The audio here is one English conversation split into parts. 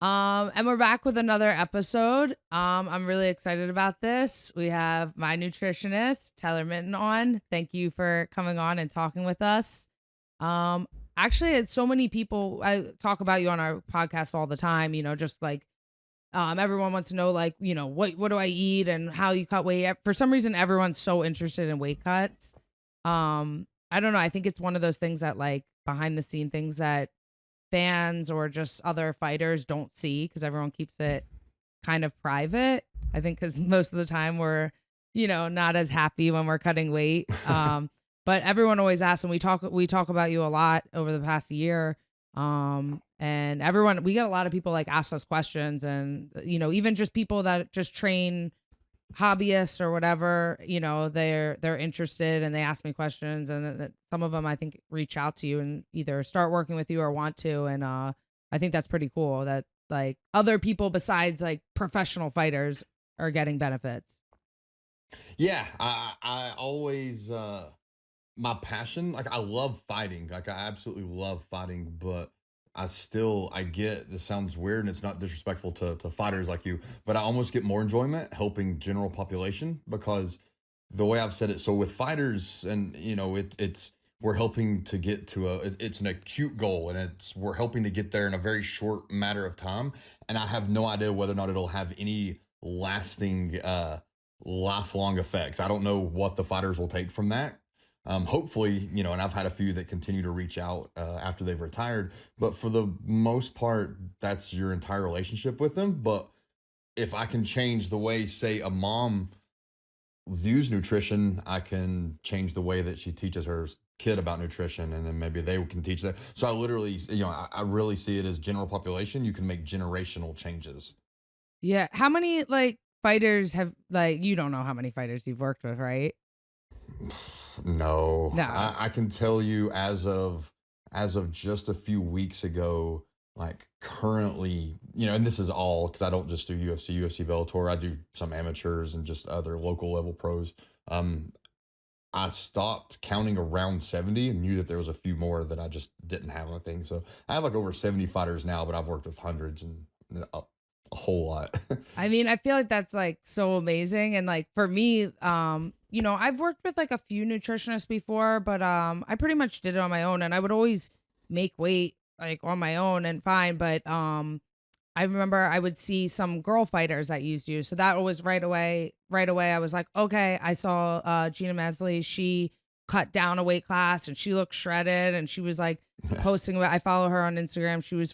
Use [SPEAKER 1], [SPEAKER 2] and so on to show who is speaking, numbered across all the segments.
[SPEAKER 1] And we're back with another episode. I'm really excited about this. We have my nutritionist, Tyler Minton, on. Thank you for coming on and talking with us. Um, Actually, it's so many people. I talk about you on our podcast all the time. Just like everyone wants to know, like, what do I eat and how you cut weight. For some reason, everyone's so interested in weight cuts. I don't know. I think it's one of those things that, like, behind the scene things that fans or just other fighters don't see because everyone keeps it kind of private. I think because most of the time we're, not as happy when we're cutting weight. But everyone always asks, and we talk about you a lot over the past year. And we get a lot of people like ask us questions, and even just people that just train hobbyists or whatever, they're interested and they ask me questions, and some of them I think reach out to you and either start working with you or want to. And I think that's pretty cool that like other people besides like professional fighters are getting benefits.
[SPEAKER 2] Yeah, I always my passion, like I love fighting. Like I absolutely love fighting, but I get this sounds weird and it's not disrespectful to fighters like you, but I almost get more enjoyment helping general population because the way I've said it, so with fighters and it's we're helping to get to it's an acute goal and we're helping to get there in a very short matter of time. And I have no idea whether or not it'll have any lasting lifelong effects. I don't know what the fighters will take from that. Hopefully, and I've had a few that continue to reach out after they've retired, but for the most part, that's your entire relationship with them. But if I can change the way, say, a mom views nutrition, I can change the way that she teaches her kid about nutrition, and then maybe they can teach that. So I literally, I really see it as general population. You can make generational changes.
[SPEAKER 1] Yeah. How many like fighters have like you don't know how many fighters you've worked with, right?
[SPEAKER 2] No,
[SPEAKER 1] No.
[SPEAKER 2] I can tell you as of just a few weeks ago, like currently, and this is all because I don't just do UFC Bellator. I do some amateurs and just other local level pros. Um, I stopped counting around 70 and knew that there was a few more that I just didn't have anything. So I have like over 70 fighters now, but I've worked with hundreds and a whole lot.
[SPEAKER 1] I mean, I feel like that's like so amazing. And like for me, I've worked with like a few nutritionists before, but I pretty much did it on my own, and I would always make weight like on my own and fine. But I remember I would see some girl fighters that used you. So that was right away I was like, okay, I saw Gina Mesley, she cut down a weight class and she looked shredded, and she was like posting about, I follow her on Instagram. She was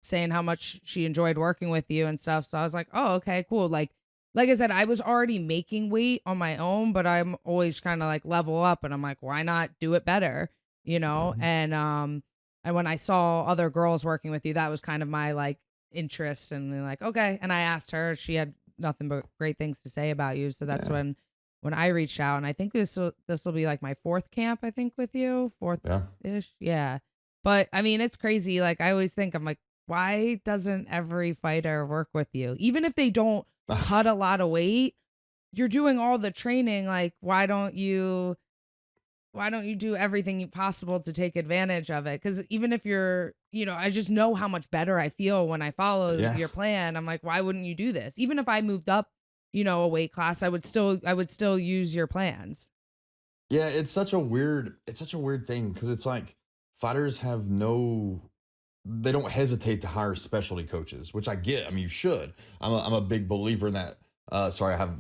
[SPEAKER 1] saying how much she enjoyed working with you and stuff. So I was like, oh, okay, cool. Like I said, I was already making weight on my own, but I'm always trying to like level up, and I'm like, why not do it better?
[SPEAKER 2] Mhm.
[SPEAKER 1] And when I saw other girls working with you, that was kind of my like interest, and then, like, okay. And I asked her, she had nothing but great things to say about you. So that's
[SPEAKER 2] Yeah,
[SPEAKER 1] when I reached out, and I think this will be like my fourth camp, I think, with you, fourth
[SPEAKER 2] yeah.
[SPEAKER 1] ish. Yeah. But I mean, it's crazy. Like I always think, I'm like, why doesn't every fighter work with you? Even if they don't cut a lot of weight, you're doing all the training. Like, why don't you do everything possible to take advantage of it? Because even if I just know how much better I feel when I follow
[SPEAKER 2] Yeah.
[SPEAKER 1] your plan. I'm like, why wouldn't you do this? Even if I moved up, a weight class, I would still use your plans.
[SPEAKER 2] Yeah, it's such a weird thing because it's like fighters have no they don't hesitate to hire specialty coaches, which I get. I mean, you should. I'm a big believer in that. Sorry, I have,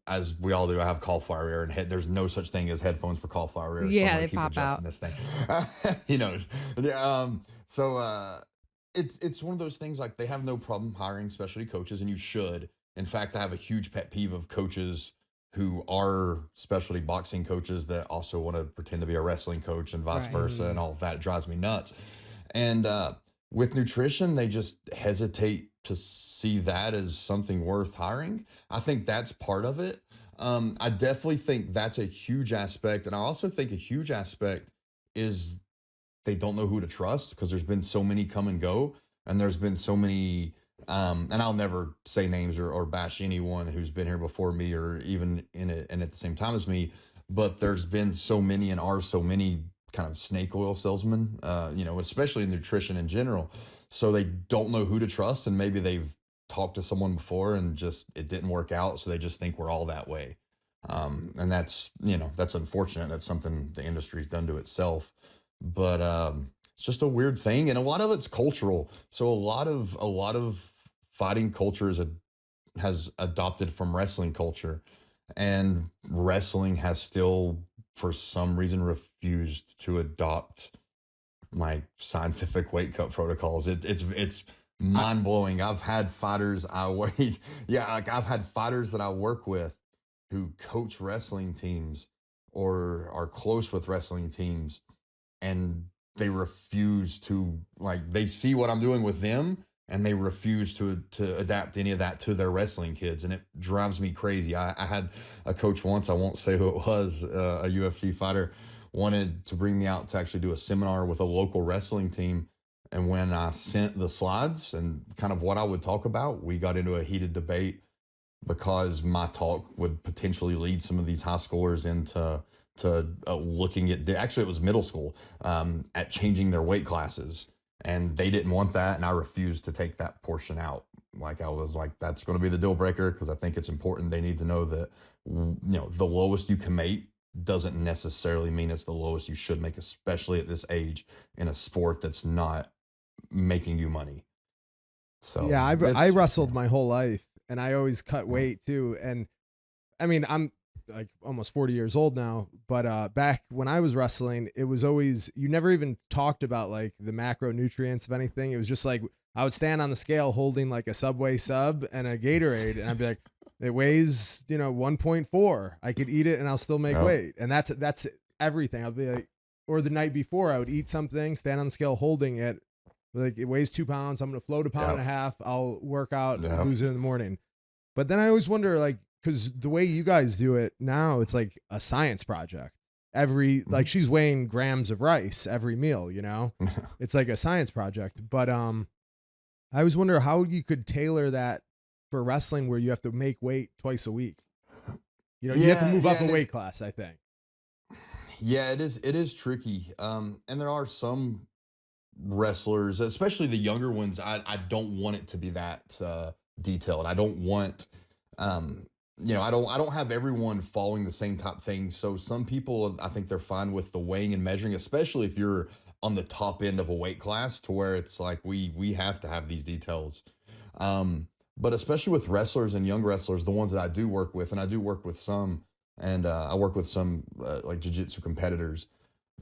[SPEAKER 2] as we all do, I have cauliflower ear and there's no such thing as headphones for cauliflower ear, so I'm
[SPEAKER 1] Yeah,
[SPEAKER 2] gonna
[SPEAKER 1] they
[SPEAKER 2] keep
[SPEAKER 1] pop
[SPEAKER 2] adjusting
[SPEAKER 1] out.
[SPEAKER 2] this thing. He knows. Yeah, so it's one of those things like they have no problem hiring specialty coaches, and you should. In fact, I have a huge pet peeve of coaches who are specialty boxing coaches that also want to pretend to be a wrestling coach and vice versa,
[SPEAKER 1] Right.
[SPEAKER 2] and all of that. It drives me nuts. And with nutrition, they just hesitate to see that as something worth hiring. I think that's part of it. I definitely think that's a huge aspect. And I also think a huge aspect is they don't know who to trust because there's been so many come and go, and there's been so many. And I'll never say names or bash anyone who's been here before me or even in it and at the same time as me, but there's been so many and are so many kind of snake oil salesmen, especially in nutrition in general. So they don't know who to trust, and maybe they've talked to someone before and just it didn't work out. So they just think we're all that way. And that's, that's unfortunate. That's something the industry's done to itself. But it's just a weird thing. And a lot of it's cultural. So a lot of fighting culture has adopted from wrestling culture. And wrestling has still, for some reason, refused to adopt like scientific weight cut protocols. It's mind blowing. I've had fighters I've had fighters that I work with who coach wrestling teams or are close with wrestling teams, and they refuse to, like, they see what I'm doing with them and they refuse to adapt any of that to their wrestling kids, and it drives me crazy. I had a coach once, I won't say who it was, a UFC fighter, wanted to bring me out to actually do a seminar with a local wrestling team. And when I sent the slides and kind of what I would talk about, we got into a heated debate because my talk would potentially lead some of these high schoolers into looking at, actually it was middle school, at changing their weight classes. And they didn't want that, and I refused to take that portion out. Like, I was like, that's going to be the deal breaker, because I think it's important. They need to know that, the lowest you can make doesn't necessarily mean it's the lowest you should make, especially at this age in a sport that's not making you money. So
[SPEAKER 3] yeah, I wrestled my whole life, and I always cut weight too. And I mean, I'm like almost 40 years old now, but back when I was wrestling, it was always, you never even talked about like the macronutrients of anything. It was just like, I would stand on the scale holding like a Subway sub and a Gatorade, and I'd be like, it weighs, 1.4. I could eat it and I'll still make weight. And that's everything. I'll be like, or the night before I would eat something, stand on the scale holding it, like it weighs 2 pounds. I'm going to float a pound and a half. I'll work out, lose it in the morning. But then I always wonder, like, because the way you guys do it now, it's like a science project. Like she's weighing grams of rice every meal, it's like a science project. But I always wonder how you could tailor that for wrestling, where you have to make weight twice a week. You have to move up a weight class, I think.
[SPEAKER 2] Yeah, it is tricky. And there are some wrestlers, especially the younger ones, I don't want it to be that detailed. I don't want, I don't have everyone following the same type thing. So some people, I think they're fine with the weighing and measuring, especially if you're on the top end of a weight class, to where it's like we have to have these details. But especially with wrestlers and young wrestlers, the ones that I do work with, and I do work with some, and I work with some like jiu-jitsu competitors,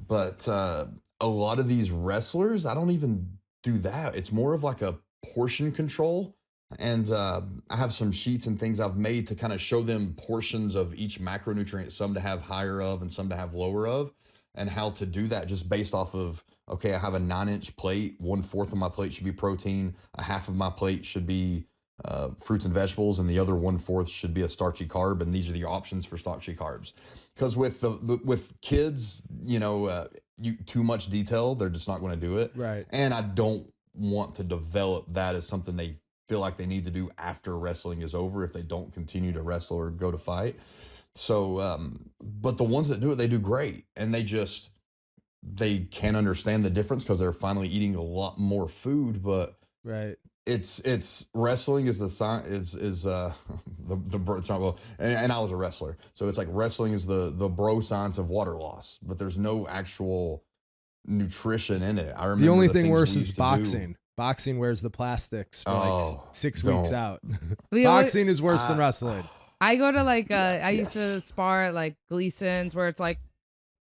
[SPEAKER 2] but a lot of these wrestlers, I don't even do that. It's more of like a portion control. And I have some sheets and things I've made to kind of show them portions of each macronutrient, some to have higher of and some to have lower of, and how to do that just based off of, okay, I have a 9-inch plate. 1/4 of my plate should be protein. A half of my plate should be fruits and vegetables, and the other 1/4 should be a starchy carb. And these are the options for starchy carbs. Because with with kids, too much detail, they're just not going to do it.
[SPEAKER 3] Right.
[SPEAKER 2] And I don't want to develop that as something they feel like they need to do after wrestling is over if they don't continue to wrestle or go to fight. So, but the ones that do it, they do great, and they can't understand the difference because they're finally eating a lot more food. But
[SPEAKER 3] right,
[SPEAKER 2] it's wrestling is the science is the it's not, well, and I was a wrestler, so it's like wrestling is the bro science of water loss, but there's no actual nutrition in it. I remember
[SPEAKER 3] the only thing worse is boxing. Boxing wears the plastics for like 6 weeks out. Boxing is worse than wrestling.
[SPEAKER 1] I go to like I used to spar at like Gleason's, where it's like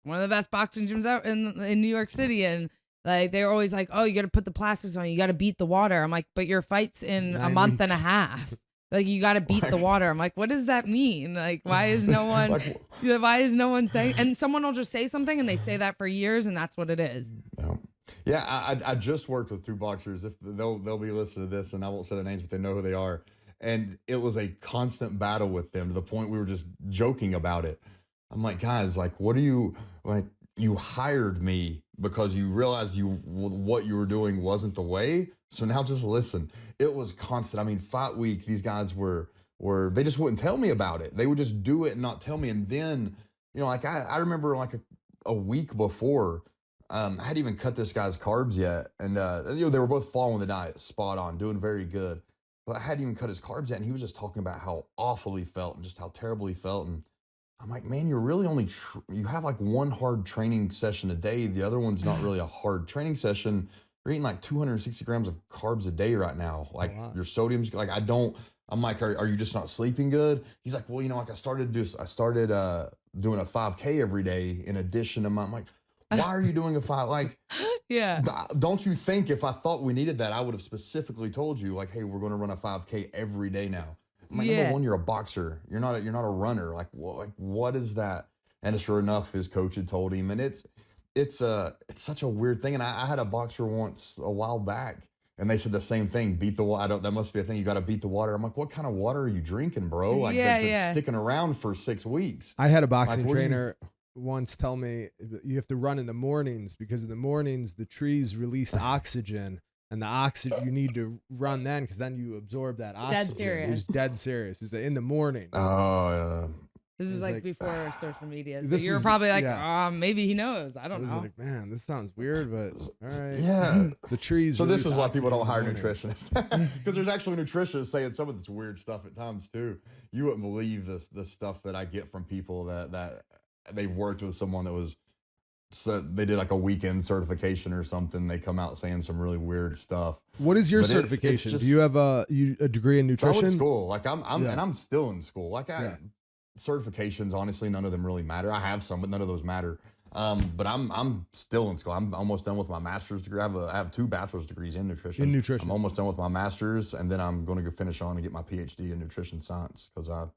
[SPEAKER 1] one of the best boxing gyms out in New York City, and like they're always like, oh, you got to put the plastics on, you got to beat the water. I'm like, but your fight's in
[SPEAKER 3] 9
[SPEAKER 1] a month
[SPEAKER 3] weeks.
[SPEAKER 1] and a half. Like, you got to beat the water. I'm like, what does that mean? Like, why is no one saying? And someone will just say something, and they say that for years, and that's what it is.
[SPEAKER 2] Yeah, I just worked with 2 boxers. If they'll be listening to this, and I won't say their names, but they know who they are. And it was a constant battle with them, to the point we were just joking about it. I'm like, guys, like, what are you like? You hired me because you realized what you were doing wasn't the way. So now just listen. It was constant. I mean, fight week, these guys were they just wouldn't tell me about it. They would just do it and not tell me. And then, like I remember like a week before, I hadn't even cut this guy's carbs yet, and they were both following the diet spot on, doing very good. But I hadn't even cut his carbs yet, and he was just talking about how awful he felt and just how terrible he felt. And I'm like, man, you're really only you have like one hard training session a day. The other one's not really a hard training session. You're eating like 260 grams of carbs a day right now. Like your sodium's like I'm like, are you just not sleeping good? He's like, well, like I started doing a 5K every day in addition to I'm like, why are you doing a 5? Like,
[SPEAKER 1] yeah.
[SPEAKER 2] Don't you think if I thought we needed that, I would have specifically told you like, hey, we're going to run a 5K every day now. I'm like, number one, you're a boxer. You're not a runner. Like, what is that? And sure enough, his coach had told him, and it's such a weird thing. And I had a boxer once a while back, and they said the same thing. Beat the water. That must be a thing. You got to beat the water. I'm like, what kind of water are you drinking, bro? Like that's sticking around for 6 weeks.
[SPEAKER 3] I had a boxing trainer once tell me you have to run in the mornings because in the mornings the trees release oxygen. And the oxygen, you need to run then because then you absorb that oxygen.
[SPEAKER 1] Dead serious.
[SPEAKER 3] He's dead serious. He's in the morning.
[SPEAKER 2] Oh, yeah.
[SPEAKER 1] This is like before social media. So you're probably like, maybe he knows. I don't know.
[SPEAKER 3] Like, man, this sounds weird, but all right.
[SPEAKER 2] Yeah.
[SPEAKER 3] The trees.
[SPEAKER 2] So this is why people don't hire nutritionists. Because there's actually nutritionists saying some of this weird stuff at times too. You wouldn't believe the stuff that I get from people that they've worked with someone that was, so they did like a weekend certification or something. They come out saying some really weird stuff.
[SPEAKER 3] What is your certification? It's just, do you have a degree in nutrition?
[SPEAKER 2] So I'm in school. Like and I'm still in school. Like certifications, honestly, none of them really matter. I have some, but none of those matter. But I'm still in school. I'm almost done with my master's degree. I have 2 bachelor's degrees in nutrition. I'm almost done with my master's, and then I'm going to go finish on and get my PhD in nutrition science because I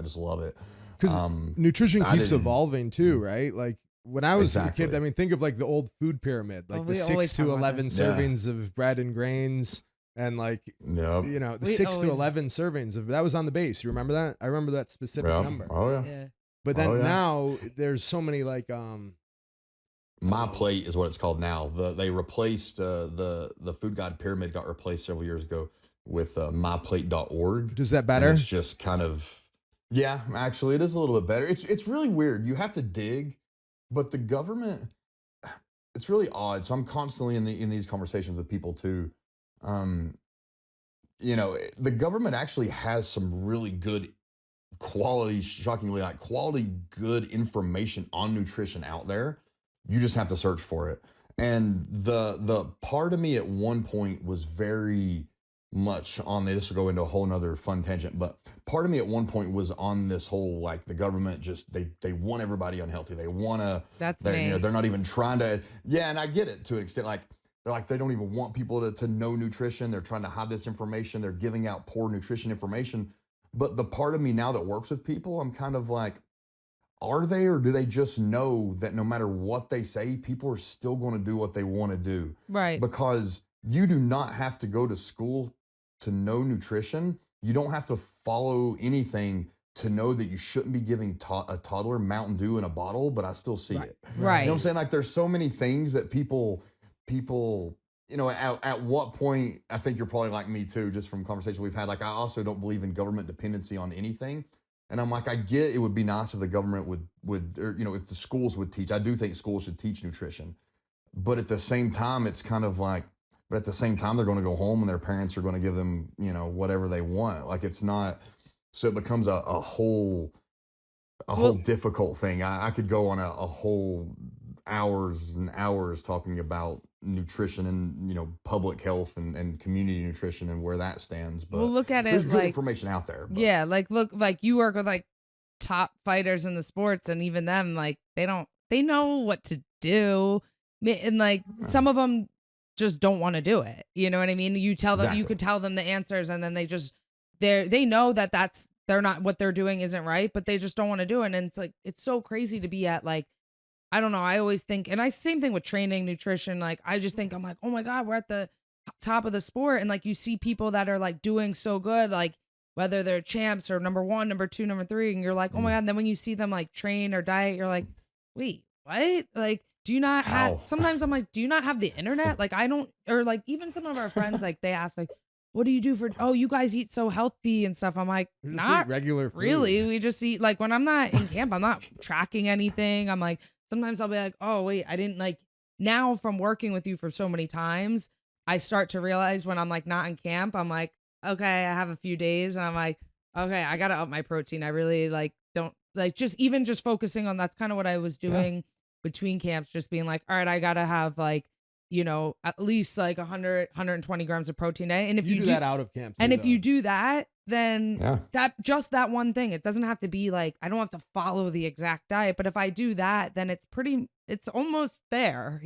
[SPEAKER 2] just love it.
[SPEAKER 3] Because nutrition keeps evolving too, right? Like. When I was a kid, I mean, think of like the old food pyramid, like the 6 to 11 servings of bread and grains, and like, the 6 to 11 servings of that was on the base. You remember that? I remember that specific number.
[SPEAKER 2] Oh yeah.
[SPEAKER 3] But then now there's so many like
[SPEAKER 2] My Plate is what it's called now. They replaced the food guide pyramid got replaced several years ago with myplate.org.
[SPEAKER 3] Does that better?
[SPEAKER 2] It's just kind of actually it is a little bit better. It's really weird. You have to dig. But the government, it's really odd. So I'm constantly in these conversations with people too. The government actually has some really good quality, shockingly, like quality, good information on nutrition out there. You just have to search for it. And the part of me at one point was very much on this will go into a whole nother fun tangent, but part of me at one point was on this whole like the government just they want everybody unhealthy. They want to they're not even trying to and I get it to an extent. Like they're like they don't even want people to know nutrition. They're trying to hide this information. They're giving out poor nutrition information. But the part of me now that works with people, I'm kind of like, are they, or do they just know that no matter what they say, people are still going to do what they want to do?
[SPEAKER 1] Right.
[SPEAKER 2] Because you do not have to go to school to know nutrition. You don't have to follow anything to know that you shouldn't be giving a toddler Mountain Dew in a bottle, but I still see it.
[SPEAKER 1] Right.
[SPEAKER 2] You know what I'm saying? Like there's so many things that people, at what point, I think you're probably like me too, just from conversation we've had. Like I also don't believe in government dependency on anything. And I'm like, I get it would be nice if the government would, or, if the schools would teach. I do think schools should teach nutrition. But at the same time, it's kind of like, but at the same time, they're going to go home and their parents are going to give them, whatever they want. Like it's not, so it becomes a whole difficult thing. I could go on a whole hours and hours talking about nutrition and, public health and community nutrition and where that stands. But
[SPEAKER 1] look at
[SPEAKER 2] there's
[SPEAKER 1] it
[SPEAKER 2] good
[SPEAKER 1] like
[SPEAKER 2] information out there. But.
[SPEAKER 1] Yeah. Like, look, like you work with like top fighters in the sports, and even them, like they know what to do. And like some of them just don't want to do it. You know what I mean? You tell them, you could tell them the answers, and then they know that they're not, what they're doing isn't right, but they just don't want to do it. And it's like, it's so crazy to be at like, I don't know. I always think, and same thing with training, nutrition. Like, I just think I'm like, oh my God, we're at the top of the sport. And like, you see people that are like doing so good, like whether they're champs or number 1, number 2, number 3, and you're like, oh my God. And then when you see them like train or diet, you're like, wait, what? Like, do you not have, sometimes I'm like, do you not have the internet? Like, I don't, or like even some of our friends, like they ask like, what do you do for, you guys eat so healthy and stuff. I'm like, not
[SPEAKER 3] regular food.
[SPEAKER 1] Really. We just eat, like when I'm not in camp, I'm not tracking anything. I'm like, sometimes I'll be like, oh wait, I didn't like now from working with you for so many times, I start to realize when I'm like not in camp, I'm like, okay, I have a few days and I'm like, okay, I got to up my protein. I really like don't like just focusing on that's kind of what I was
[SPEAKER 2] Yeah.
[SPEAKER 1] doing between camps, just being like, all right, I got to have like, at least like 120 grams of protein a day. And if
[SPEAKER 3] You do that out of camp too,
[SPEAKER 1] and if
[SPEAKER 3] though.
[SPEAKER 1] you do that, then
[SPEAKER 2] Yeah.
[SPEAKER 1] that one thing, it doesn't have to be like, I don't have to follow the exact diet, but if I do that, then it's almost there,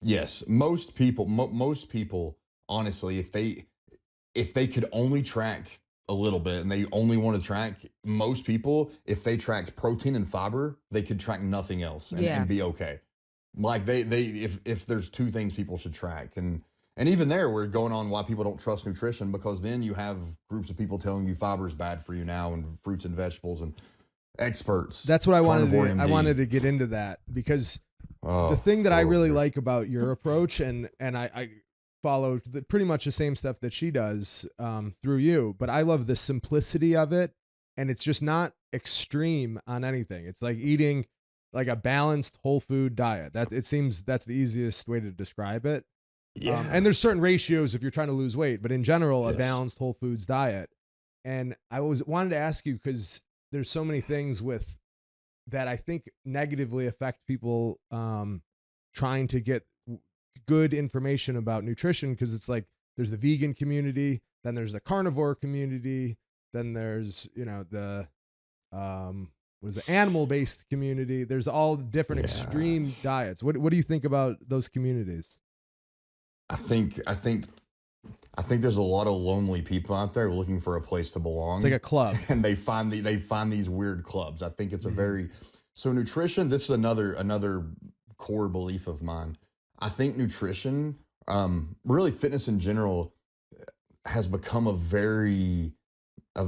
[SPEAKER 2] Yes, most people, honestly, if they could only track a little bit and they only want to track, most people, if they tracked protein and fiber, they could track nothing else and be okay. Like if there's two things people should track, and even there, we're going on why people don't trust nutrition, because then you have groups of people telling you fiber is bad for you now, and fruits and vegetables, and experts.
[SPEAKER 3] That's what I wanted.
[SPEAKER 2] Carnivore
[SPEAKER 3] I
[SPEAKER 2] MD.
[SPEAKER 3] wanted to get into that because the thing that I really like about your approach, and I followed pretty much the same stuff that she does through you, but I love the simplicity of it, and it's just not extreme on anything. It's like eating like a balanced whole food diet. That it seems that's the easiest way to describe it.
[SPEAKER 2] Yeah.
[SPEAKER 3] And there's certain ratios if you're trying to lose weight, but in general, a
[SPEAKER 2] Yes.
[SPEAKER 3] balanced whole foods diet. And I wanted to ask you, because there's so many things with that I think negatively affect people trying to get good information about nutrition, because it's like there's the vegan community, then there's the carnivore community, then there's the what is it, animal-based community. There's all different extreme diets. What do you think about those communities?
[SPEAKER 2] I think there's a lot of lonely people out there looking for a place to belong.
[SPEAKER 3] It's like a club,
[SPEAKER 2] and they find these weird clubs. I think it's a very so nutrition. This is another core belief of mine. I think nutrition, really fitness in general, has become a very I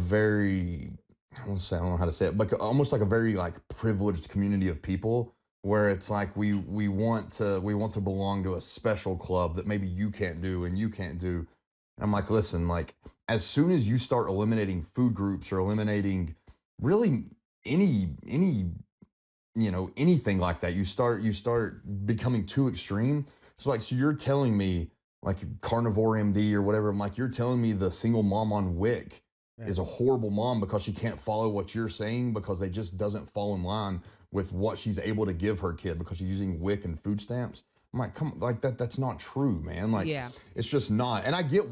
[SPEAKER 2] don't know how to say it, but almost like a very like privileged community of people, where it's like we want to belong to a special club that maybe you can't do and you can't do. And I'm like, listen, like as soon as you start eliminating food groups or eliminating really anything like that, you start becoming too extreme. So you're telling me like carnivore MD or whatever, I'm like, you're telling me the single mom on WIC is a horrible mom because she can't follow what you're saying because they just doesn't fall in line with what she's able to give her kid because she's using WIC and food stamps. I'm like, come, like that's not true, man. Like, it's just not. And I get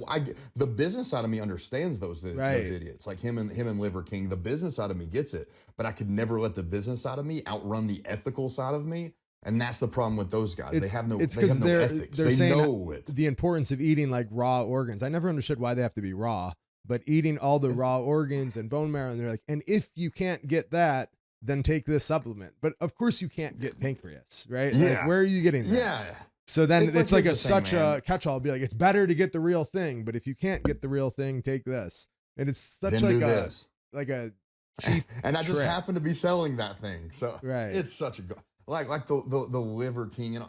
[SPEAKER 2] the business side of me understands those idiots, like him and Liver King. The business side of me gets it, but I could never let the business side of me outrun the ethical side of me. And that's the problem with those guys. They have no ethics. They're saying know it.
[SPEAKER 3] The importance of eating like raw organs. I never understood why they have to be raw, but eating all the raw organs and bone marrow, and they're like, and if you can't get that, then take this supplement. But of course you can't get pancreas, right?
[SPEAKER 2] Yeah.
[SPEAKER 3] Like, where are you getting that?
[SPEAKER 2] Yeah.
[SPEAKER 3] So then it's like such
[SPEAKER 2] man.
[SPEAKER 3] a catch-all. It'll be like, it's better to get the real thing, but if you can't get the real thing, take this. And it's such like a cheap
[SPEAKER 2] and I just
[SPEAKER 3] trick.
[SPEAKER 2] happen to be selling that thing. So it's such a good, like the Liver King,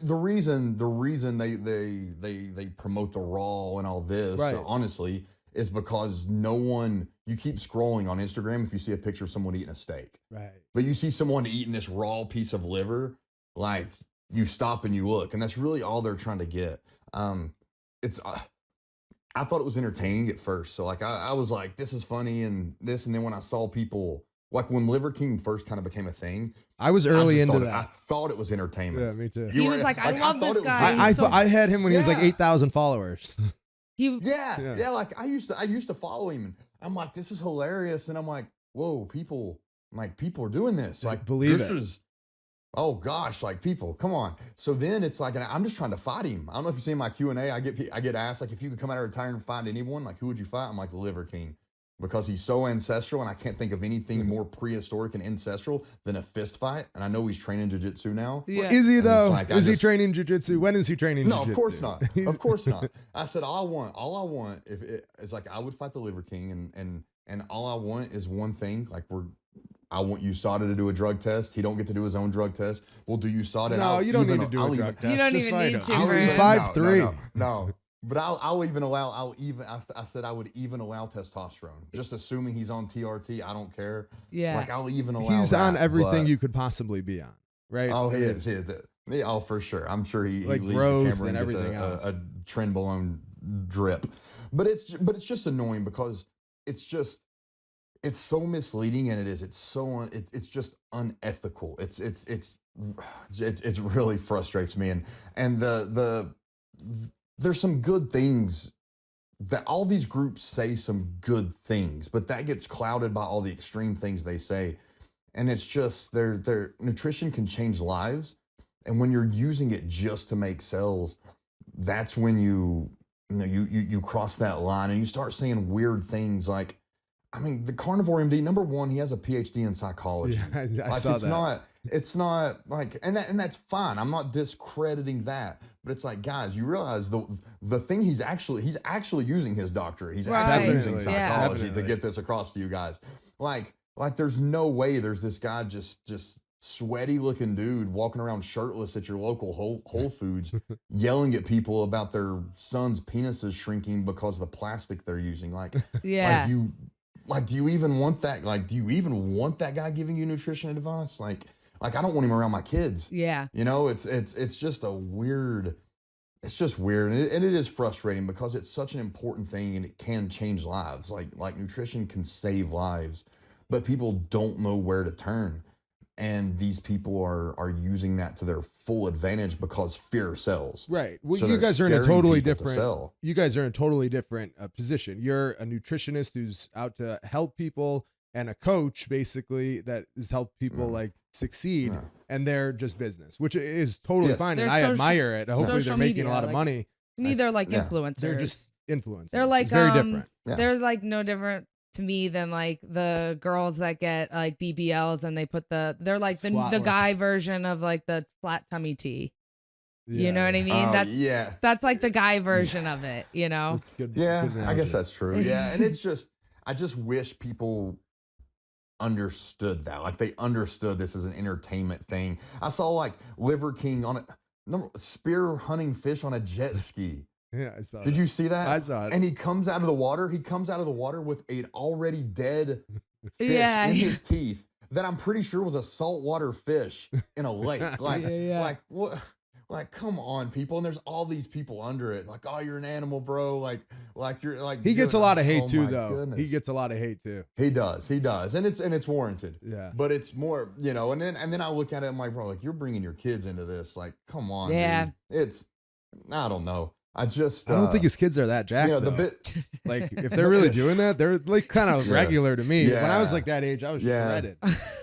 [SPEAKER 2] the reason they promote the raw and all this, honestly, is because you keep scrolling on Instagram if you see a picture of someone eating a steak.
[SPEAKER 3] Right.
[SPEAKER 2] But you see someone eating this raw piece of liver, like you stop and you look, and that's really all they're trying to get. I thought it was entertaining at first. So like I was like, this is funny and this, and then when I saw people, like when Liver King first kind of became a thing,
[SPEAKER 3] I was early into that.
[SPEAKER 2] I thought it was entertainment.
[SPEAKER 3] Yeah, me too.
[SPEAKER 1] He was like, I love this guy.
[SPEAKER 3] I had him when he was like 8,000 followers.
[SPEAKER 2] Like I used to follow him, and I'm like, this is hilarious, and I'm like, whoa, people are doing this, like
[SPEAKER 3] believe
[SPEAKER 2] this
[SPEAKER 3] it.
[SPEAKER 2] is, oh gosh, like people, come on. So then it's like, and I'm just trying to fight him. I don't know if you see my Q&A, I get asked like, if you could come out of retirement and find anyone, like who would you fight? I'm like, the Liver King, because he's so ancestral, and I can't think of anything more prehistoric and ancestral than a fist fight. And I know he's training jiu-jitsu now.
[SPEAKER 3] Yeah. Is he though? Like, is he training jiu-jitsu? When is he training jiu-jitsu?
[SPEAKER 2] No, of course not. Of course not. I said, all I want is like, I would fight the Liver King, and all I want is one thing. Like I want USADA to do a drug test. He don't get to do his own drug test. We'll do USADA.
[SPEAKER 3] No, you don't need to do a drug test.
[SPEAKER 1] You don't even need to.
[SPEAKER 3] He's 5'3".
[SPEAKER 2] No. But I said I would even allow testosterone, just assuming he's on TRT. I don't care.
[SPEAKER 1] Yeah.
[SPEAKER 2] Like I'll even allow.
[SPEAKER 3] He's
[SPEAKER 2] that,
[SPEAKER 3] on everything you could possibly be on, right?
[SPEAKER 2] Oh, he is. Yeah, oh, for sure. I'm sure he
[SPEAKER 3] like
[SPEAKER 2] leaves the
[SPEAKER 3] growth
[SPEAKER 2] camera
[SPEAKER 3] and
[SPEAKER 2] and gets
[SPEAKER 3] everything else.
[SPEAKER 2] a trenbolone drip, but it's just annoying because it's just it's so misleading, and it's just unethical. It really frustrates me, and there's some good things that all these groups say some good things, but that gets clouded by all the extreme things they say. And it's just their nutrition can change lives. And when you're using it just to make sales, that's when you cross that line and you start saying weird things like, I mean, the carnivore MD, number one, he has a PhD in psychology.
[SPEAKER 3] Yeah, I
[SPEAKER 2] Like
[SPEAKER 3] saw
[SPEAKER 2] it's
[SPEAKER 3] that.
[SPEAKER 2] not like, and that's fine. I'm not discrediting that, but it's like, guys, you realize the thing he's actually using his doctorate. He's actually
[SPEAKER 1] Right.
[SPEAKER 2] using
[SPEAKER 3] Definitely,
[SPEAKER 1] Yeah.
[SPEAKER 2] psychology to
[SPEAKER 3] definitely.
[SPEAKER 2] get this across to you guys. Like there's no way there's this guy just sweaty looking dude walking around shirtless at your local Whole Foods yelling at people about their son's penises shrinking because of the plastic they're using. Like
[SPEAKER 1] Yeah.
[SPEAKER 2] do you even want that? Like, do you even want that guy giving you nutrition advice? Like I don't want him around my kids.
[SPEAKER 1] Yeah.
[SPEAKER 2] You know, it's just a weird. It's just weird, and it is frustrating because it's such an important thing, and it can change lives. Like nutrition can save lives, but people don't know where to turn, and these people are using that to their full advantage because fear sells.
[SPEAKER 3] Right. Well,
[SPEAKER 2] So
[SPEAKER 3] you
[SPEAKER 2] they're
[SPEAKER 3] guys are in a
[SPEAKER 2] scaring
[SPEAKER 3] totally
[SPEAKER 2] people to
[SPEAKER 3] different.
[SPEAKER 2] sell.
[SPEAKER 3] You guys are in a totally different position. You're a nutritionist who's out to help people, and a coach basically that has helped people
[SPEAKER 2] No,
[SPEAKER 3] like succeed,
[SPEAKER 2] no.
[SPEAKER 3] and they're just business, which is totally
[SPEAKER 2] Yes.
[SPEAKER 3] fine, and
[SPEAKER 1] They're
[SPEAKER 3] I
[SPEAKER 1] social-
[SPEAKER 3] admire it. Hopefully, they're
[SPEAKER 1] social
[SPEAKER 3] making a
[SPEAKER 1] media,
[SPEAKER 3] lot of
[SPEAKER 1] like,
[SPEAKER 3] money.
[SPEAKER 1] To me, they're like
[SPEAKER 2] Yeah.
[SPEAKER 1] influencers.
[SPEAKER 3] They're just influencers.
[SPEAKER 1] They're like
[SPEAKER 3] it's very different.
[SPEAKER 2] Yeah.
[SPEAKER 1] they're like no different to me than like the girls that get like BBLs and they put they're like
[SPEAKER 3] Squat
[SPEAKER 1] the
[SPEAKER 3] work.
[SPEAKER 1] guy version of like the flat tummy tea. You
[SPEAKER 3] Yeah,
[SPEAKER 1] know what I
[SPEAKER 3] yeah.
[SPEAKER 1] mean?
[SPEAKER 2] Oh yeah.
[SPEAKER 1] That's like the guy version of it, you know?
[SPEAKER 3] Good,
[SPEAKER 2] Yeah,
[SPEAKER 3] good
[SPEAKER 2] I guess
[SPEAKER 3] analogy.
[SPEAKER 2] that's true. Yeah, and I just wish people understood that. Like they understood this as an entertainment thing. I saw like Liver King on spear hunting fish on a jet ski.
[SPEAKER 3] Yeah, I saw
[SPEAKER 2] Did
[SPEAKER 3] that.
[SPEAKER 2] you see that?
[SPEAKER 3] I saw it.
[SPEAKER 2] And he comes out of the water. He comes out of the water with an already dead fish
[SPEAKER 1] Yeah.
[SPEAKER 2] in his teeth that I'm pretty sure was a saltwater fish in a lake. Like,
[SPEAKER 1] Yeah.
[SPEAKER 2] like what? Like, come on, people. And there's all these people under it. Like, oh, you're an animal, bro. Like you're like.
[SPEAKER 3] He gets a
[SPEAKER 2] you're-
[SPEAKER 3] lot of hate
[SPEAKER 2] oh
[SPEAKER 3] too,
[SPEAKER 2] my
[SPEAKER 3] though.
[SPEAKER 2] goodness.
[SPEAKER 3] He gets a lot of hate too.
[SPEAKER 2] He does, and it's warranted.
[SPEAKER 3] Yeah.
[SPEAKER 2] But it's more, and then I look at it, I'm like, bro, like you're bringing your kids into this. Like, come on,
[SPEAKER 1] Yeah.
[SPEAKER 2] dude. It's, I don't know. I don't
[SPEAKER 3] don't think his kids are that jacked.
[SPEAKER 2] the
[SPEAKER 3] though.
[SPEAKER 2] bit.
[SPEAKER 3] Like if they're really doing that, they're like kind of
[SPEAKER 2] Yeah.
[SPEAKER 3] regular to me. When I was
[SPEAKER 2] Yeah.
[SPEAKER 3] like that age, I was
[SPEAKER 2] Yeah.
[SPEAKER 3] shredded,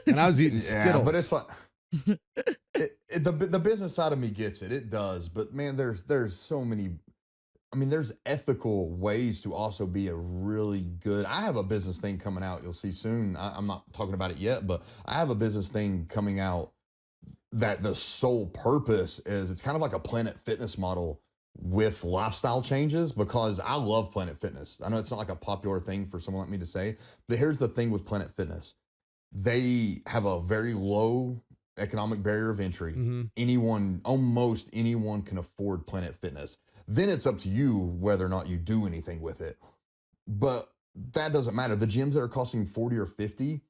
[SPEAKER 3] and I was eating
[SPEAKER 2] Yeah,
[SPEAKER 3] Skittles.
[SPEAKER 2] but it's like the business side of me gets it. It does, but man, there's so many. I mean, there's ethical ways to also be a really good. I have a business thing coming out. You'll see soon. I'm not talking about it yet, but I have a business thing coming out that the sole purpose is it's kind of like a Planet Fitness model with lifestyle changes because I love Planet Fitness. I know it's not like a popular thing for someone like me to say, but here's the thing with Planet Fitness. They have a very low economic barrier of entry.
[SPEAKER 3] Mhm.
[SPEAKER 2] Almost anyone can afford Planet Fitness. Then it's up to you whether or not you do anything with it. But that doesn't matter. The gyms that are costing 40 or 50,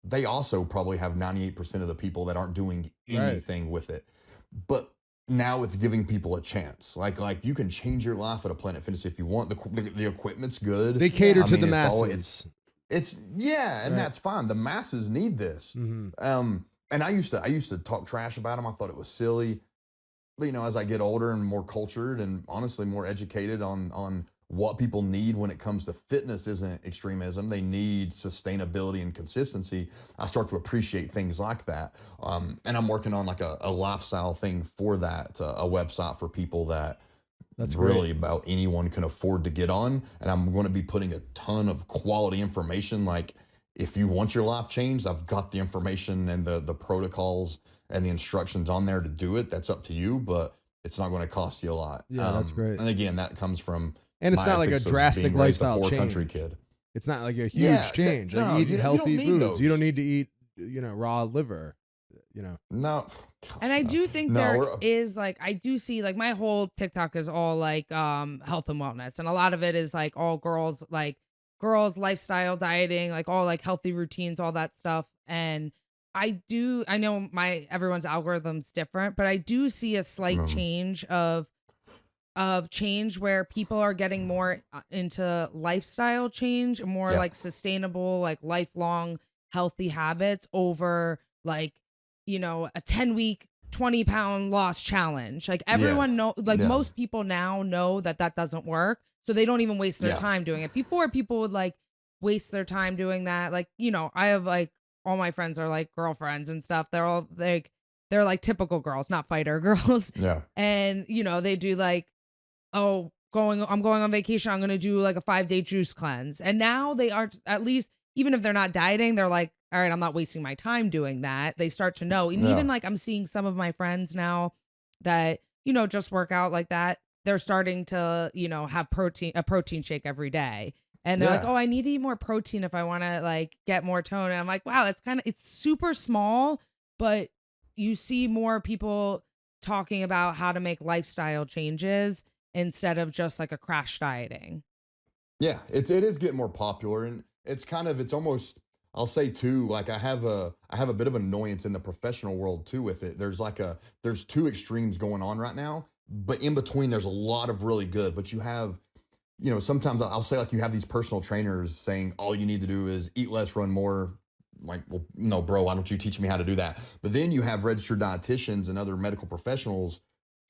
[SPEAKER 2] they also probably have 98% of the people that aren't doing anything with it. But now it's giving people a chance. Like you can change your life at a Planet Fitness if you want. The equipment's good.
[SPEAKER 3] They cater
[SPEAKER 2] I
[SPEAKER 3] to
[SPEAKER 2] mean,
[SPEAKER 3] the
[SPEAKER 2] it's all-
[SPEAKER 3] masses.
[SPEAKER 2] It's yeah, and
[SPEAKER 3] Right.
[SPEAKER 2] that's fine. The masses need this.
[SPEAKER 3] Mhm.
[SPEAKER 2] And I used to talk trash about them. I thought it was silly. But, as I get older and more cultured and honestly more educated on what people need when it comes to fitness isn't extremism. They need sustainability and consistency. I start to appreciate things like that. And I'm working on like a lifestyle thing for that, a website for people that
[SPEAKER 3] That's
[SPEAKER 2] really
[SPEAKER 3] great.
[SPEAKER 2] about anyone can afford to get on. And I'm going to be putting a ton of quality information. Like if you want your life changed, I've got the information and the protocols and the instructions on there to do it. That's up to you, but it's not going to cost you a lot.
[SPEAKER 3] Yeah, that's great.
[SPEAKER 2] And again, that comes from
[SPEAKER 3] And it's
[SPEAKER 2] my
[SPEAKER 3] not like a
[SPEAKER 2] ethics of
[SPEAKER 3] drastic
[SPEAKER 2] being raised a
[SPEAKER 3] lifestyle
[SPEAKER 2] poor
[SPEAKER 3] change.
[SPEAKER 2] country kid.
[SPEAKER 3] It's not like a huge
[SPEAKER 2] Yeah,
[SPEAKER 3] change. Like
[SPEAKER 2] no,
[SPEAKER 3] eat
[SPEAKER 2] you don't
[SPEAKER 3] healthy
[SPEAKER 2] need
[SPEAKER 3] foods.
[SPEAKER 2] those.
[SPEAKER 3] You don't need to eat, raw liver.
[SPEAKER 2] No.
[SPEAKER 1] And I
[SPEAKER 2] gosh,
[SPEAKER 1] do think
[SPEAKER 2] no,
[SPEAKER 1] there
[SPEAKER 2] we're-
[SPEAKER 1] is like I do see like my whole TikTok is all like health and wellness, and a lot of it is like all girls lifestyle dieting, like all like healthy routines, all that stuff. And I know everyone's algorithm's different, but I do see a slight
[SPEAKER 2] Mm,
[SPEAKER 1] change of change where people are getting more into lifestyle change and more
[SPEAKER 2] yeah,
[SPEAKER 1] like sustainable, like lifelong healthy habits over like, a 10-week 20-pound loss challenge. Like everyone
[SPEAKER 2] yes,
[SPEAKER 1] know, like
[SPEAKER 2] yeah,
[SPEAKER 1] most people now know that that doesn't work. So they don't even waste their
[SPEAKER 2] yeah,
[SPEAKER 1] time doing it. Before, people would like waste their time doing that. Like, I have like all my friends are like girlfriends and stuff. They're like typical girls, not fighter girls.
[SPEAKER 2] yeah,
[SPEAKER 1] And, they do like, I'm going on vacation. I'm going to do like a 5-day juice cleanse. And now they are, at least, even if they're not dieting, they're like, all right, I'm not wasting my time doing that. They start to know. And
[SPEAKER 2] yeah,
[SPEAKER 1] even like I'm seeing some of my friends now that, just work out like that. They're starting to, have a protein shake every day. And they're like,
[SPEAKER 2] yeah.
[SPEAKER 1] oh, I need to eat more protein if I want to like get more tone. And I'm like, wow, it's super small, but you see more people talking about how to make lifestyle changes instead of just like a crash dieting.
[SPEAKER 2] Yeah, it is getting more popular, and it's almost, I'll say too, like I have a bit of annoyance in the professional world too with it. There's two extremes going on right now, but in between there's a lot of really good. But you have, sometimes I'll say, like, you have these personal trainers saying all you need to do is eat less, run more. Like, well, no, bro, why don't you teach me how to do that? But then you have registered dietitians and other medical professionals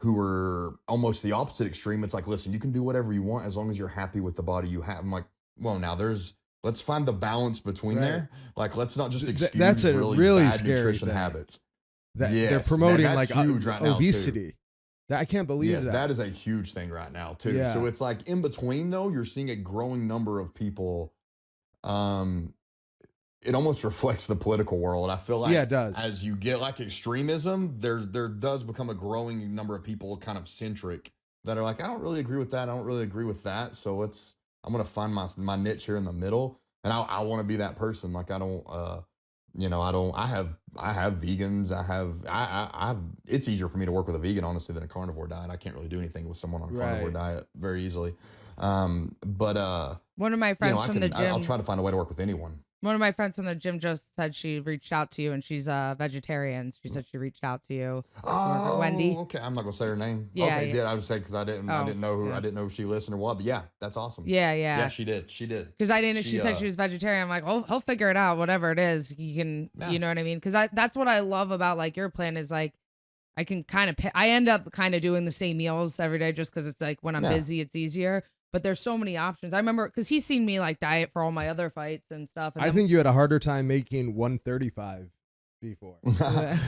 [SPEAKER 2] who are almost the opposite extreme. It's like, listen, you can do whatever you want as long as you're happy with the body you have. I'm like, well, now let's find the balance between
[SPEAKER 3] Right.
[SPEAKER 2] there. Like, let's not just excuse
[SPEAKER 3] That's a
[SPEAKER 2] really
[SPEAKER 3] really
[SPEAKER 2] bad
[SPEAKER 3] scary
[SPEAKER 2] nutrition
[SPEAKER 3] thing.
[SPEAKER 2] habits.
[SPEAKER 3] That they're
[SPEAKER 2] Yes,
[SPEAKER 3] promoting
[SPEAKER 2] that's
[SPEAKER 3] like
[SPEAKER 2] huge right now too.
[SPEAKER 3] obesity. I can't believe
[SPEAKER 2] Yes,
[SPEAKER 3] that.
[SPEAKER 2] that is a huge thing right now too.
[SPEAKER 3] Yeah.
[SPEAKER 2] So it's like in between though, you're seeing a growing number of people. Um, it almost reflects the political world. I feel like
[SPEAKER 3] Yeah, it does.
[SPEAKER 2] as you get like extremism, there does become a growing number of people kind of centric that are like, I don't really agree with that. I don't really agree with that. So I'm gonna find my niche here in the middle, and I want to be that person. Like, I don't, I have vegans. I have. It's easier for me to work with a vegan, honestly, than a carnivore diet. I can't really do anything with someone on a carnivore
[SPEAKER 3] Right.
[SPEAKER 2] diet very easily. But
[SPEAKER 1] One of my friends from the
[SPEAKER 2] I'll
[SPEAKER 1] gym,
[SPEAKER 2] try to find a way to work with anyone.
[SPEAKER 1] one of my friends from the gym just said she reached out to you, and she's a vegetarian. She said she reached out to you.
[SPEAKER 2] Oh,
[SPEAKER 1] Wendy.
[SPEAKER 2] okay. I'm not gonna say her name.
[SPEAKER 1] Yeah,
[SPEAKER 2] Okay,
[SPEAKER 1] yeah.
[SPEAKER 2] did I just say because I didn't
[SPEAKER 1] Oh,
[SPEAKER 2] know who
[SPEAKER 1] yeah.
[SPEAKER 2] I didn't know if she listened or what. But yeah, that's awesome.
[SPEAKER 1] Yeah,
[SPEAKER 2] Yeah,
[SPEAKER 1] yeah.
[SPEAKER 2] she did. She did.
[SPEAKER 1] Because I didn't. She
[SPEAKER 2] She
[SPEAKER 1] said she was vegetarian. I'm like, oh, he'll figure it out. Whatever it is, you can.
[SPEAKER 2] Yeah.
[SPEAKER 1] You know what I mean? Because that's what I love about like your plan is like, I can kind of. I end up kind of doing the same meals every day just because it's like when I'm
[SPEAKER 2] Yeah.
[SPEAKER 1] busy, it's easier. But there's so many options. I remember because he's seen me like diet for all my other fights and stuff. And
[SPEAKER 3] I
[SPEAKER 1] then-
[SPEAKER 3] think you had a harder time making 135 before.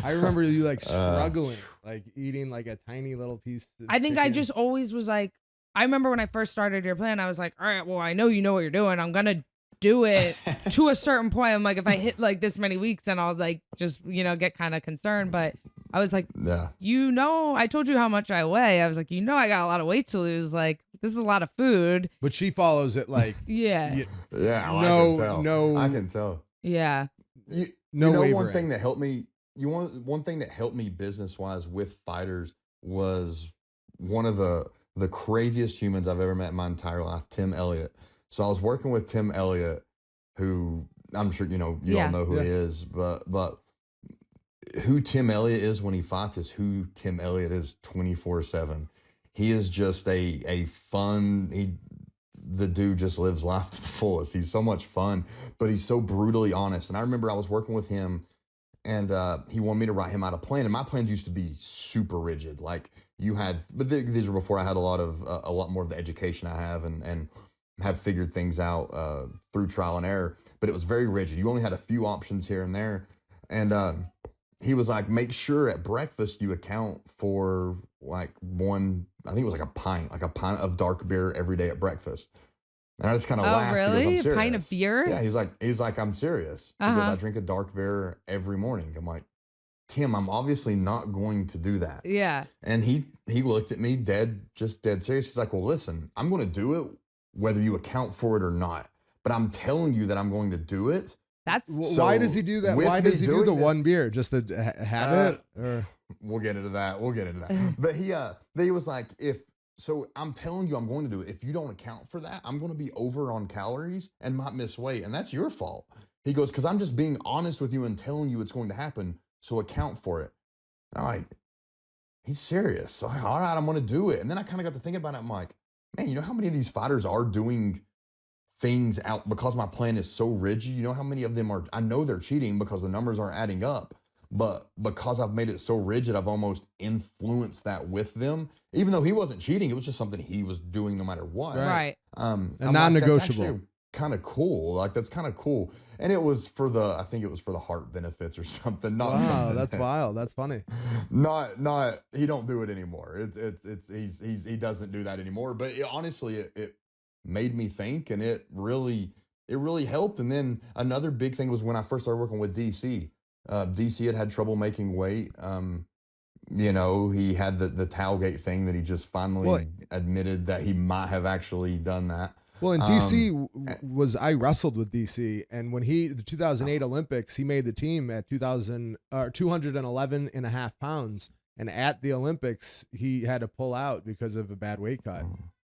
[SPEAKER 3] I remember you like struggling, like eating like a tiny little piece. Of
[SPEAKER 1] I think I
[SPEAKER 3] chicken.
[SPEAKER 1] just always was like, I remember when I first started your plan, I was like, all right, well, I know you know what you're doing. I'm going to do it to a certain point. I'm like, if I hit like this many weeks, then I'll like just, get kind of concerned. But I was like,
[SPEAKER 2] Yeah.
[SPEAKER 1] I told you how much I weigh. I was like, I got a lot of weight to lose. Like, this is a lot of food.
[SPEAKER 3] But she follows it like
[SPEAKER 1] Yeah.
[SPEAKER 2] Yeah. Well,
[SPEAKER 3] No,
[SPEAKER 2] I can tell.
[SPEAKER 3] no.
[SPEAKER 2] I can tell.
[SPEAKER 1] Yeah.
[SPEAKER 2] You,
[SPEAKER 3] no
[SPEAKER 2] you know, one
[SPEAKER 3] wavering.
[SPEAKER 2] thing that helped me. One thing that helped me business wise with fighters was one of the craziest humans I've ever met in my entire life, Tim Elliott. So I was working with Tim Elliott, who I'm sure you all
[SPEAKER 1] Yeah.
[SPEAKER 2] know who he is, but who Tim Elliott is when he fights is who Tim Elliott is 24/7. He is just a fun. The dude just lives life to the fullest. He's so much fun, but he's so brutally honest. And I remember I was working with him, and he wanted me to write him out a plan. And my plans used to be super rigid. Like these were before I had a lot more of the education I have and have figured things out through trial and error. But it was very rigid. You only had a few options here and there. And he was like, make sure at breakfast you account for like I think it was like a pint of dark beer every day at breakfast. And I just kind of
[SPEAKER 1] Oh,
[SPEAKER 2] laughed. He goes,
[SPEAKER 1] really?
[SPEAKER 2] "I'm
[SPEAKER 1] A pint of
[SPEAKER 2] serious."
[SPEAKER 1] beer?
[SPEAKER 2] Yeah, he's like, I'm serious. Because
[SPEAKER 1] Uh-huh.
[SPEAKER 2] I drink a dark beer every morning. I'm like, Tim, I'm obviously not going to do that.
[SPEAKER 1] Yeah.
[SPEAKER 2] And he looked at me dead serious. He's like, well, listen, I'm going to do it whether you account for it or not. But I'm telling you that I'm going to do it.
[SPEAKER 1] That's
[SPEAKER 3] Why does he do that?
[SPEAKER 2] with
[SPEAKER 3] Why
[SPEAKER 2] me
[SPEAKER 3] does he do
[SPEAKER 2] doing
[SPEAKER 3] the
[SPEAKER 2] this-
[SPEAKER 3] one beer? Just the habit? Or?
[SPEAKER 2] We'll get into that. But he was like, so I'm telling you I'm going to do it. If you don't account for that, I'm going to be over on calories and might miss weight. And that's your fault. He goes, because I'm just being honest with you and telling you it's going to happen. So account for it. And I'm like, he's serious. So I'm like, all right, I'm going to do it. And then I kind of got to thinking about it. I'm like, man, you know how many of these fighters are doing things out because my plan is so rigid? You know how many of them are, I know they're cheating because the numbers aren't adding up. But because I've made it so rigid, I've almost influenced that with them. Even though he wasn't cheating, it was just something he was doing no matter what.
[SPEAKER 1] Right.
[SPEAKER 3] And non-negotiable.
[SPEAKER 2] Like, kind of cool. Like, that's kind of cool. And it was for I think it was for the heart benefits or something. Not
[SPEAKER 3] wow,
[SPEAKER 2] something
[SPEAKER 3] that's wild. That's funny.
[SPEAKER 2] Not he don't do it anymore. He doesn't do that anymore. But honestly, it made me think, and it really helped. And then another big thing was when I first started working with DC. DC had trouble making weight. You know, he had the Tailgate thing that he just finally admitted that he might have actually done that.
[SPEAKER 3] Well, in DC I wrestled with DC, and when the 2008 Olympics, he made the team at 211 and a half pounds. And at the Olympics, he had to pull out because of a bad weight cut.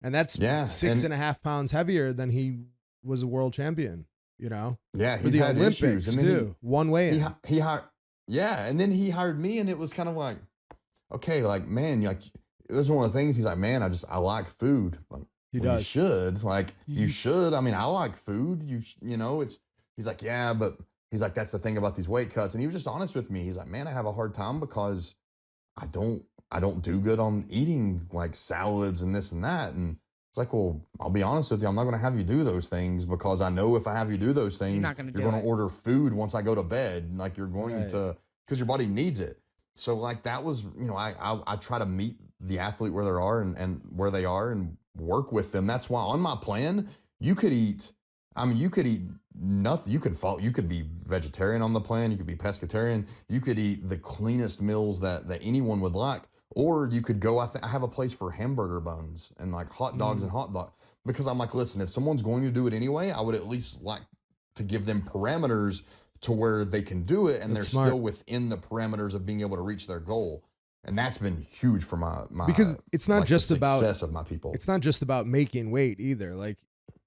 [SPEAKER 3] And that's 6.5 pounds heavier than he was a world champion, you know?
[SPEAKER 2] Yeah.
[SPEAKER 3] For the Olympics too. One way in.
[SPEAKER 2] He hired, and then he hired me, and it was kind of like, okay, like, man, like, it was one of the things. He's like, man, I like food. Like,
[SPEAKER 3] he does.
[SPEAKER 2] You should. Like, you should. I mean, I like food. You know, he's like, yeah, but he's like, that's the thing about these weight cuts. And he was just honest with me. He's like, man, I have a hard time because I don't do good on eating like salads and this and that. And it's like, well, I'll be honest with you. I'm not going to have you do those things because I know if I have you do those things, you're going to order food once I go to bed. Like, you're going to, because your body needs it. So like, that was, you know, I try to meet the athlete where they are and where they are and work with them. That's why on my plan, you could eat nothing. You could be vegetarian on the plan. You could be pescatarian. You could eat the cleanest meals that anyone would like. Or you could go, I have a place for hamburger buns and like hot dogs and hot dog, because I'm like, listen, if someone's going to do it anyway, I would at least like to give them parameters to where they can do it. And they're still within the parameters of being able to reach their goal. And that's been huge for my
[SPEAKER 3] because it's not just about
[SPEAKER 2] success of my people.
[SPEAKER 3] It's not just about making weight either. Like,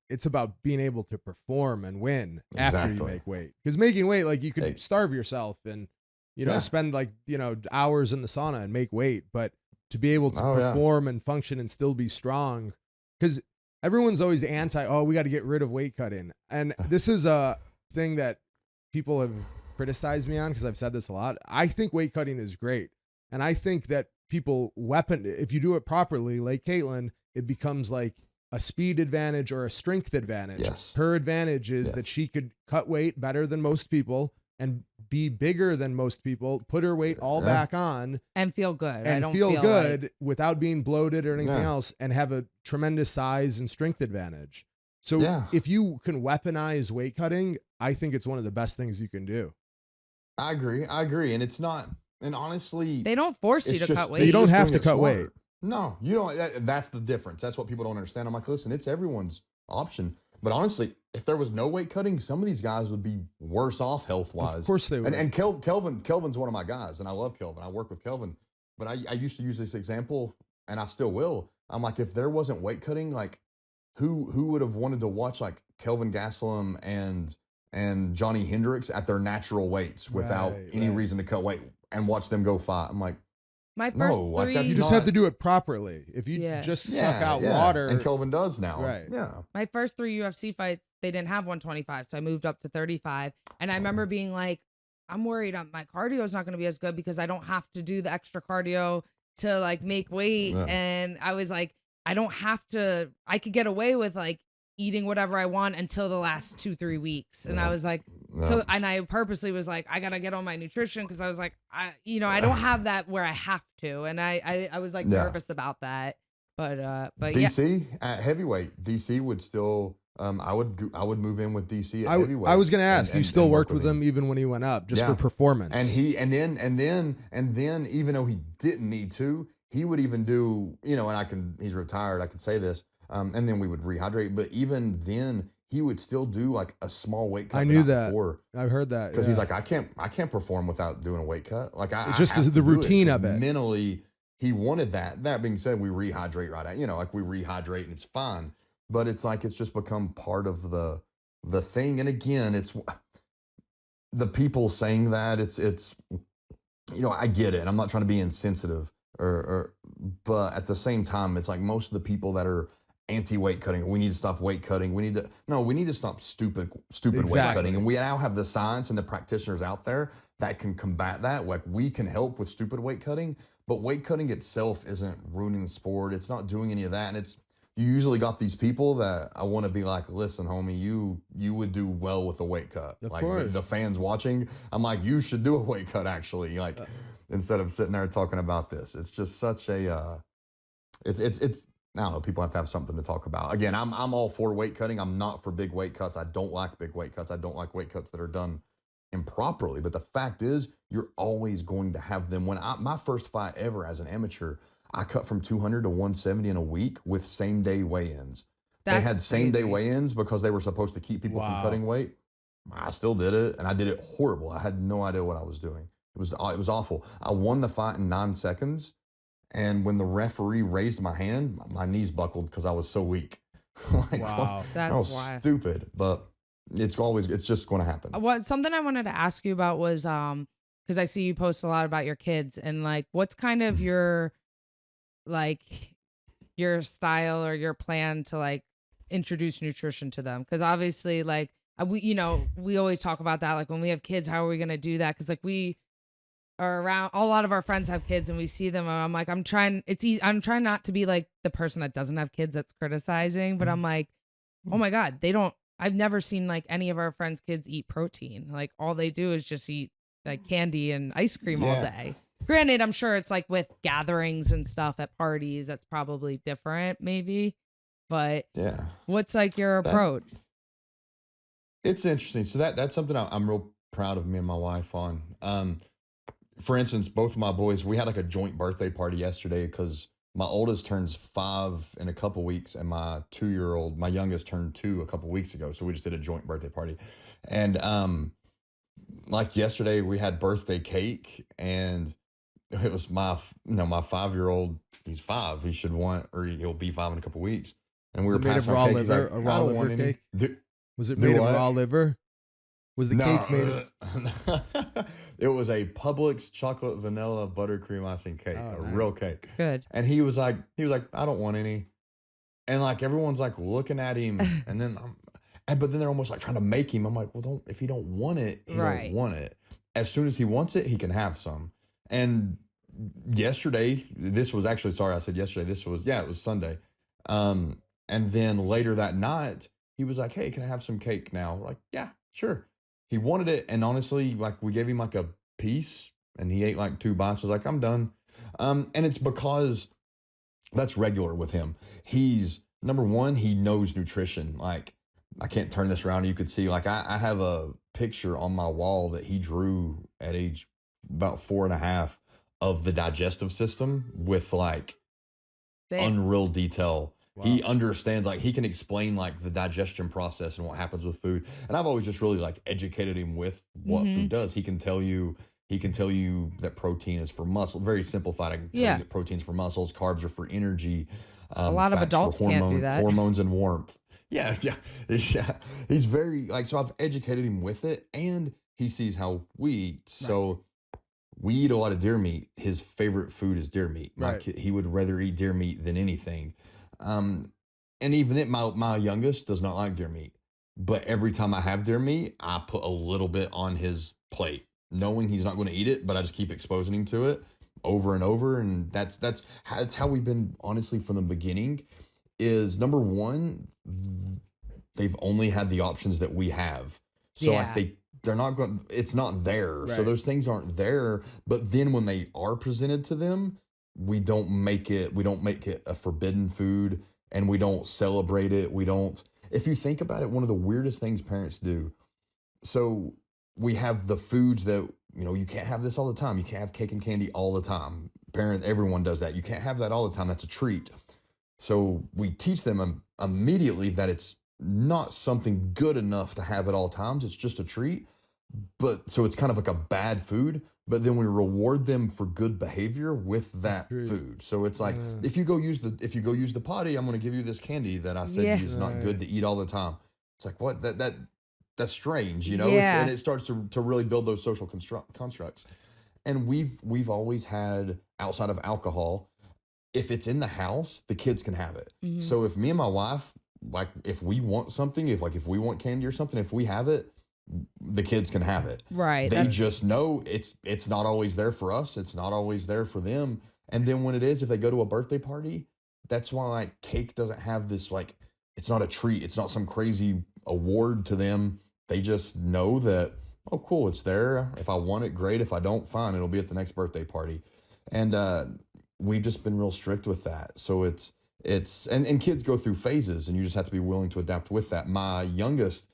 [SPEAKER 3] it's about being able to perform and win after you make weight. Because making weight, like, you could starve yourself and, you know, spend like, you know, hours in the sauna and make weight. But to be able to perform and function and still be strong, because everyone's always we got to get rid of weight cutting. And this is a thing that people have criticized me on because I've said this a lot. I think weight cutting is great. And I think that people if you do it properly, like Caitlin, it becomes like a speed advantage or a strength advantage.
[SPEAKER 2] Yes.
[SPEAKER 3] Her advantage is that she could cut weight better than most people and be bigger than most people, put her weight all back on
[SPEAKER 1] and feel good.
[SPEAKER 3] And feel good without being bloated or anything else, and have a tremendous size and strength advantage. So if you can weaponize weight cutting, I think it's one of the best things you can do.
[SPEAKER 2] I agree. And it's not, and honestly,
[SPEAKER 1] they don't force you to cut weight.
[SPEAKER 3] You don't have to cut weight.
[SPEAKER 2] No, you don't. That's the difference. That's what people don't understand. I'm like, listen, it's everyone's option. But honestly, if there was no weight cutting, some of these guys would be worse off health-wise.
[SPEAKER 3] Of course they would.
[SPEAKER 2] And Kelvin's one of my guys, and I love Kelvin. I work with Kelvin. But I used to use this example, and I still will. I'm like, if there wasn't weight cutting, like, who would have wanted to watch like Kelvin Gastelum and Johnny Hendricks at their natural weights without any reason to cut weight and watch them go fight? I'm like,
[SPEAKER 1] my first three.
[SPEAKER 3] You just have to do it properly. If you just suck out water.
[SPEAKER 2] And Kelvin does now.
[SPEAKER 3] Right.
[SPEAKER 2] Yeah.
[SPEAKER 1] My first 3 UFC fights, they didn't have 125. So I moved up to 35. And I remember being like, I'm worried my cardio is not going to be as good because I don't have to do the extra cardio to like make weight. Yeah. And I was like, I could get away with like eating whatever I want until the last 2-3 weeks. And I was like, and I purposely was like, I got to get on my nutrition. Cause I was like, I don't have that where I have to. And I was like nervous about that, but
[SPEAKER 2] DC at heavyweight, DC would still, I would move in with DC at heavyweight.
[SPEAKER 3] I was going to ask, you still worked with him even when he went up just for performance.
[SPEAKER 2] And then even though he didn't need to, he would even do, you know, and he's retired, I can say this. And then we would rehydrate, but even then he would still do like a small weight cut.
[SPEAKER 3] I knew that. I've heard that
[SPEAKER 2] because he's like, I can't perform without doing a weight cut. Like
[SPEAKER 3] the routine of it.
[SPEAKER 2] Mentally, he wanted that. That being said, we rehydrate like we rehydrate and it's fine. But it's like it's just become part of the thing. And again, the people saying that, it's I get it. I'm not trying to be insensitive, but at the same time, it's like most of the people that are anti-weight cutting, we need to stop weight cutting. We need to stop stupid weight cutting. And we now have the science and the practitioners out there that can combat that. Like, we can help with stupid weight cutting, but weight cutting itself isn't ruining the sport. It's not doing any of that. And you usually got these people that I want to be like, listen, homie, you would do well with a weight cut.
[SPEAKER 3] Of
[SPEAKER 2] like
[SPEAKER 3] course.
[SPEAKER 2] the fans watching, I'm like, you should do a weight cut actually. Like, instead of sitting there talking about this, it's just such a, it's I don't know. People have to have something to talk about. Again, I'm all for weight cutting. I'm not for big weight cuts. I don't like big weight cuts. I don't like weight cuts that are done improperly. But the fact is, you're always going to have them. My first fight ever as an amateur, I cut from 200 to 170 in a week with same day weigh-ins. They had same day weigh-ins because they were supposed to keep people from cutting weight. I still did it, and I did it horrible. I had no idea what I was doing. It was awful. I won the fight in 9 seconds, and when the referee raised my hand, my knees buckled because I was so weak.
[SPEAKER 3] Wow,
[SPEAKER 1] that's
[SPEAKER 2] that was
[SPEAKER 1] wild.
[SPEAKER 2] stupid, but it's just going to happen.
[SPEAKER 1] Something I wanted to ask you about was because I see you post a lot about your kids, and like, what's kind of your style or your plan to like introduce nutrition to them? Because obviously, like, we always talk about that, like, when we have kids, how are we going to do that? Because like, we are around, a lot of our friends have kids and we see them, and I'm like, I'm trying not to be like the person that doesn't have kids that's criticizing, but I'm like, oh my God, I've never seen like any of our friends' kids eat protein. Like, all they do is just eat like candy and ice cream all day. Granted, I'm sure it's like with gatherings and stuff at parties, that's probably different maybe, but
[SPEAKER 2] Yeah.
[SPEAKER 1] what's like your approach?
[SPEAKER 2] It's interesting. So that's something I'm real proud of me and my wife on. For instance, both of my boys, we had like a joint birthday party yesterday because my oldest turns 5 in a couple weeks, and my youngest turned 2 a couple weeks ago. So we just did a joint birthday party. And like yesterday, we had birthday cake, and it was my 5-year-old. He's 5. He'll be 5 in a couple weeks. And we were passing
[SPEAKER 3] raw
[SPEAKER 2] cake.
[SPEAKER 3] liver,
[SPEAKER 2] Like,
[SPEAKER 3] a raw liver cake. Was it
[SPEAKER 2] do
[SPEAKER 3] made of
[SPEAKER 2] what?
[SPEAKER 3] raw liver? Was the cake made of?
[SPEAKER 2] It was a Publix chocolate vanilla buttercream icing cake,
[SPEAKER 3] Nice.
[SPEAKER 2] real cake.
[SPEAKER 1] Good.
[SPEAKER 2] And he was like, I don't want any. And like, everyone's like looking at him, and then but then they're almost like trying to make him. I'm like, well, if he don't want it, he don't want it. As soon as he wants it, he can have some. And yesterday, it was Sunday. And then later that night, he was like, hey, can I have some cake now? We're like, yeah, sure. He wanted it. And honestly, like, we gave him like a piece and he ate like 2 bites. I was like, I'm done. And it's because that's regular with him. He's, number one, he knows nutrition. Like, I can't turn this around. You could see, like, I have a picture on my wall that he drew at age about 4.5 of the digestive system with like unreal detail. Wow. He understands, like, he can explain like the digestion process and what happens with food. And I've always just really like educated him with what food does. He can tell you that protein is for muscle. Very simplified. I can tell you that protein's for muscles, carbs are for energy.
[SPEAKER 1] A lot of adults can't do that.
[SPEAKER 2] Hormones and warmth. Yeah. He's very like, so I've educated him with it, and he sees how we eat. So we eat a lot of deer meat. His favorite food is deer meat. Like, he would rather eat deer meat than anything. And even then, my youngest does not like deer meat. But every time I have deer meat, I put a little bit on his plate, knowing he's not going to eat it, but I just keep exposing him to it over and over. And that's how we've been, honestly, from the beginning. Is number one, they've only had the options that we have. So like they're not going, it's not there. So those things aren't there. But then when they are presented to them, we don't make it a forbidden food, and we don't celebrate it. If you think about it, one of the weirdest things parents do. So we have the foods that, you can't have this all the time. You can't have cake and candy all the time. Everyone does that. You can't have that all the time. That's a treat. So we teach them immediately that it's not something good enough to have at all times. It's just a treat. But so it's kind of like a bad food, but then we reward them for good behavior with that food. So it's like, if you go use the potty, I'm going to give you this candy that I said is not good to eat all the time. It's like, what? That that's strange, you know.
[SPEAKER 1] Yeah.
[SPEAKER 2] And it starts to really build those social constructs. And we've always had, outside of alcohol, if it's in the house, the kids can have it.
[SPEAKER 1] Mhm.
[SPEAKER 2] So if me and my wife, like, if we want something, if we want candy or something, if we have it, the kids can have it.
[SPEAKER 1] Right.
[SPEAKER 2] They just know it's not always there for us. It's not always there for them. And then when it is, if they go to a birthday party, that's why, like, cake doesn't have this, like, it's not a treat. It's not some crazy award to them. They just know that, oh, cool, it's there. If I want it, great. If I don't, fine. It'll be at the next birthday party. And we've just been real strict with that. So and kids go through phases, and you just have to be willing to adapt with that. My youngest,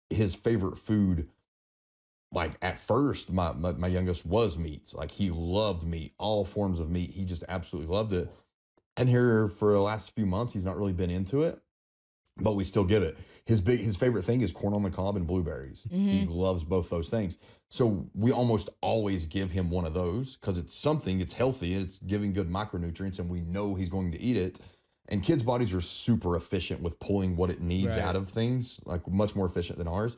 [SPEAKER 2] his favorite food, like, at first, my youngest was meats. Like, he loved meat, all forms of meat. He just absolutely loved it. And here for the last few months, he's not really been into it, but we still get it. His favorite thing is corn on the cob and blueberries. He loves both those things. So we almost always give him one of those because it's something, it's healthy, and it's giving good micronutrients, and we know he's going to eat it. And kids' bodies are super efficient with pulling what it needs out of things, like much more efficient than ours.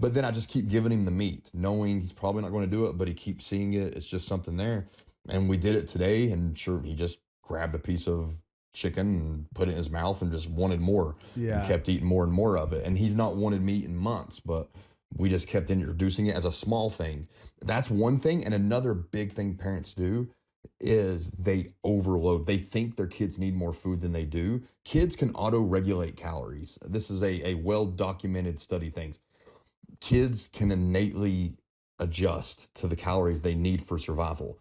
[SPEAKER 2] But then I just keep giving him the meat, knowing he's probably not going to do it, but he keeps seeing it. It's just something there. And we did it today, and sure, he just grabbed a piece of chicken and put it in his mouth and just wanted more.
[SPEAKER 3] Yeah.
[SPEAKER 2] And kept eating more and more of it. And he's not wanted meat in months, but we just kept introducing it as a small thing. That's one thing. And another big thing parents do is they overload. They think their kids need more food than they do. Kids can auto-regulate calories. This is a well-documented study things. Kids can innately adjust to the calories they need for survival.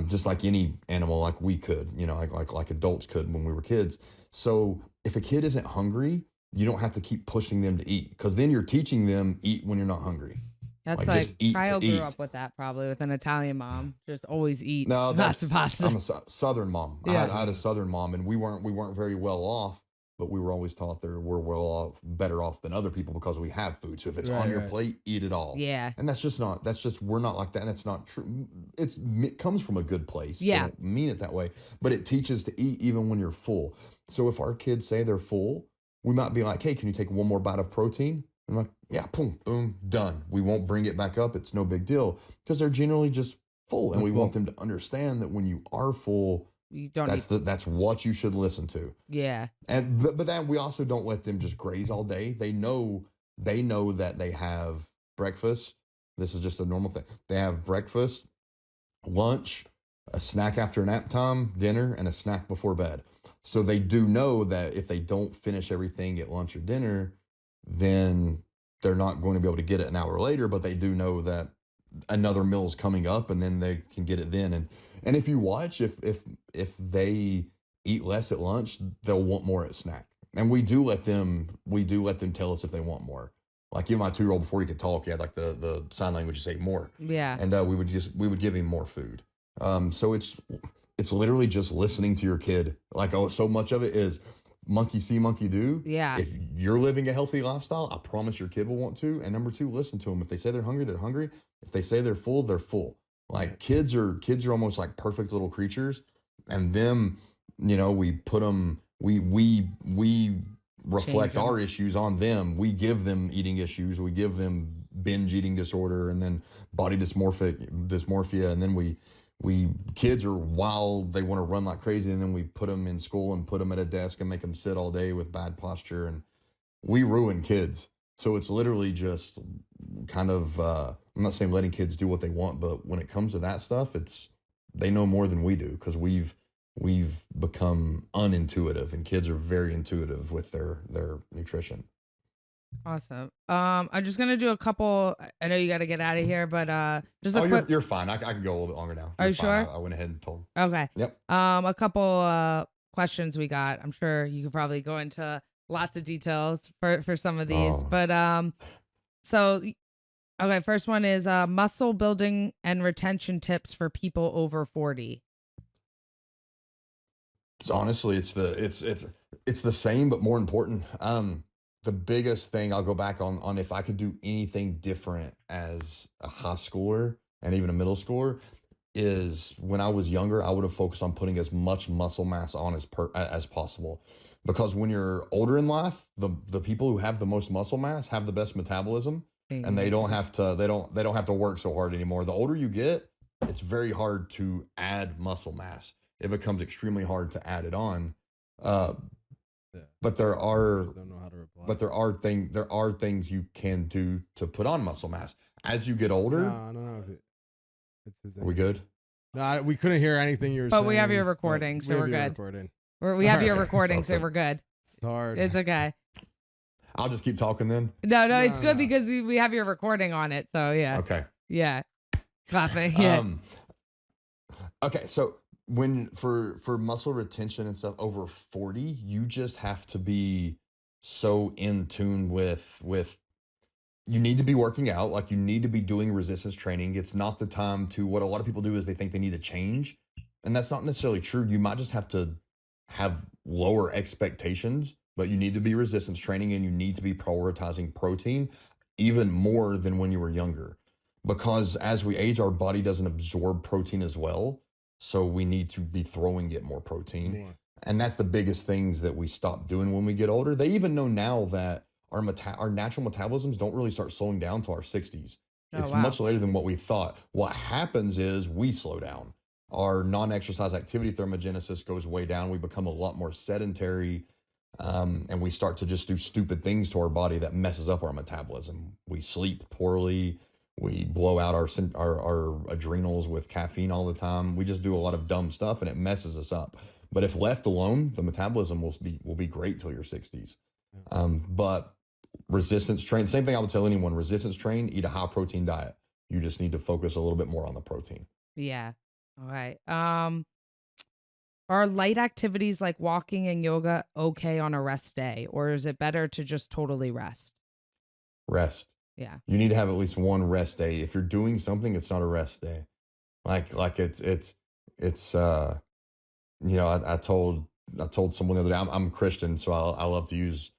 [SPEAKER 2] Just like any animal, like we could, you know, like adults could when we were kids. So if a kid isn't hungry, you don't have to keep pushing them to eat, because then you're teaching them eat when you're not hungry.
[SPEAKER 1] That's
[SPEAKER 2] just
[SPEAKER 1] like
[SPEAKER 2] eat
[SPEAKER 1] Kyle
[SPEAKER 2] to
[SPEAKER 1] grew
[SPEAKER 2] eat.
[SPEAKER 1] up with that, probably with an Italian mom. Just always eat.
[SPEAKER 2] No,
[SPEAKER 1] Lots of pasta.
[SPEAKER 2] I'm a Southern mom.
[SPEAKER 1] Yeah.
[SPEAKER 2] I had a Southern mom, and we weren't very well off, but we were always taught that we're better off than other people because we have food. So if it's on your plate, eat it all.
[SPEAKER 1] Yeah.
[SPEAKER 2] And we're not like that. And it's not true. It comes from a good place.
[SPEAKER 1] Yeah.
[SPEAKER 2] I don't mean it that way, but it teaches to eat even when you're full. So if our kids say they're full, we might be like, hey, can you take one more bite of protein? I'm like, yeah, boom, boom, done. We won't bring it back up. It's no big deal, because they're generally just full. And we want them to understand that when you are full,
[SPEAKER 1] You don't
[SPEAKER 2] that's what you should listen to.
[SPEAKER 1] Yeah.
[SPEAKER 2] And but then we also don't let them just graze all day. They know that they have breakfast. This is just a normal thing. They have breakfast, lunch, a snack after nap time, dinner, and a snack before bed. So they do know that if they don't finish everything at lunch or dinner, then they're not going to be able to get it an hour later, but they do know that another meal is coming up, and then they can get it then. And if you watch, if they eat less at lunch, they'll want more at snack. And we do let them tell us if they want more. Like, even my 2-year-old, before he could talk, he had like the sign language to say more.
[SPEAKER 1] Yeah.
[SPEAKER 2] And we would give him more food. So it's literally just listening to your kid. Like, so much of it is monkey see, monkey do.
[SPEAKER 1] Yeah.
[SPEAKER 2] If you're living a healthy lifestyle, I promise your kid will want to. And number 2, listen to them. If they say they're hungry, they're hungry. If they say they're full, they're full. Like, kids are almost like perfect little creatures. And them, you know, we put them, we reflect our issues on them. We give them eating issues. We give them binge eating disorder, and then body dysmorphia. And then kids are wild. They want to run like crazy. And then we put them in school and put them at a desk and make them sit all day with bad posture. And we ruin kids. So it's literally just kind of, I'm not saying letting kids do what they want, but when it comes to that stuff, they know more than we do, because we've become unintuitive, and kids are very intuitive with their nutrition.
[SPEAKER 1] Awesome. I'm just gonna do a couple. I know you got to get out of here, but just a quick.
[SPEAKER 2] You're fine. I can go a little bit longer now.
[SPEAKER 1] Are you
[SPEAKER 2] fine.
[SPEAKER 1] sure?
[SPEAKER 2] I went ahead and told.
[SPEAKER 1] Okay.
[SPEAKER 2] Yep.
[SPEAKER 1] A couple questions we got. I'm sure you could probably go into lots of details for some of these, but so okay. First one is muscle building and retention tips for people over 40.
[SPEAKER 2] Honestly, it's the same, but more important. The biggest thing I'll go back on if I could do anything different as a high schooler and even a middle schooler, is when I was younger, I would have focused on putting as much muscle mass on as possible. because when you're older in life, the people who have the most muscle mass have the best metabolism, and they don't have to they don't have to work so hard anymore. The older you get, it's very hard to add muscle mass. It becomes extremely hard to add it on. Uh,
[SPEAKER 3] Yeah.
[SPEAKER 2] but there are
[SPEAKER 3] Just don't know how to reply.
[SPEAKER 2] but there are things you can do to put on muscle mass as you get older.
[SPEAKER 3] No, I don't know if it's his
[SPEAKER 2] Are we good?
[SPEAKER 3] No, we couldn't hear anything you were saying.
[SPEAKER 1] But we have your
[SPEAKER 3] but
[SPEAKER 1] recording, so
[SPEAKER 3] we have
[SPEAKER 1] we're
[SPEAKER 3] your
[SPEAKER 1] good.
[SPEAKER 3] Recording.
[SPEAKER 1] We have your
[SPEAKER 3] Alright.
[SPEAKER 1] recording, so
[SPEAKER 2] Okay.
[SPEAKER 1] we're good.
[SPEAKER 3] It's hard.
[SPEAKER 1] It's okay.
[SPEAKER 2] I'll just keep talking then.
[SPEAKER 1] No,
[SPEAKER 3] No,
[SPEAKER 1] it's good
[SPEAKER 3] no.
[SPEAKER 1] because we have your recording on it. So yeah,
[SPEAKER 2] Okay.
[SPEAKER 1] yeah, clapping. Yeah,
[SPEAKER 2] Okay, so when for muscle retention and stuff over 40, you just have to be so in tune with you need to be working out, like you need to be doing resistance training. It's not the time to what a lot of people do is they think they need to change, and that's not necessarily true. You might just have to have lower expectations, but you need to be resistance training and you need to be prioritizing protein even more than when you were younger. Because as we age, our body doesn't absorb protein as well. So we need to be throwing it more protein.
[SPEAKER 3] More.
[SPEAKER 2] And that's the biggest things that we stop doing when we get older. They even know now that our natural metabolisms don't really start slowing down till our 60s.
[SPEAKER 1] Oh,
[SPEAKER 2] It's
[SPEAKER 1] wow.
[SPEAKER 2] much later than what we thought. What happens is we slow down. Our non-exercise activity thermogenesis goes way down. We become a lot more sedentary, and we start to just do stupid things to our body that messes up our metabolism. We sleep poorly. We blow out our adrenals with caffeine all the time. We just do a lot of dumb stuff, and it messes us up. But if left alone, the metabolism will be great till your 60s. But resistance train, same thing I would tell anyone: resistance train, eat a high protein diet. You just need to focus a little bit more on the protein.
[SPEAKER 1] yeah. All right. Are light activities like walking and yoga okay on a rest day, or is it better to just totally rest?
[SPEAKER 2] Rest.
[SPEAKER 1] Yeah.
[SPEAKER 2] You need to have at least one rest day. If you're doing something, it's not a rest day. Like it's I told someone the other day, I'm Christian, so I love to use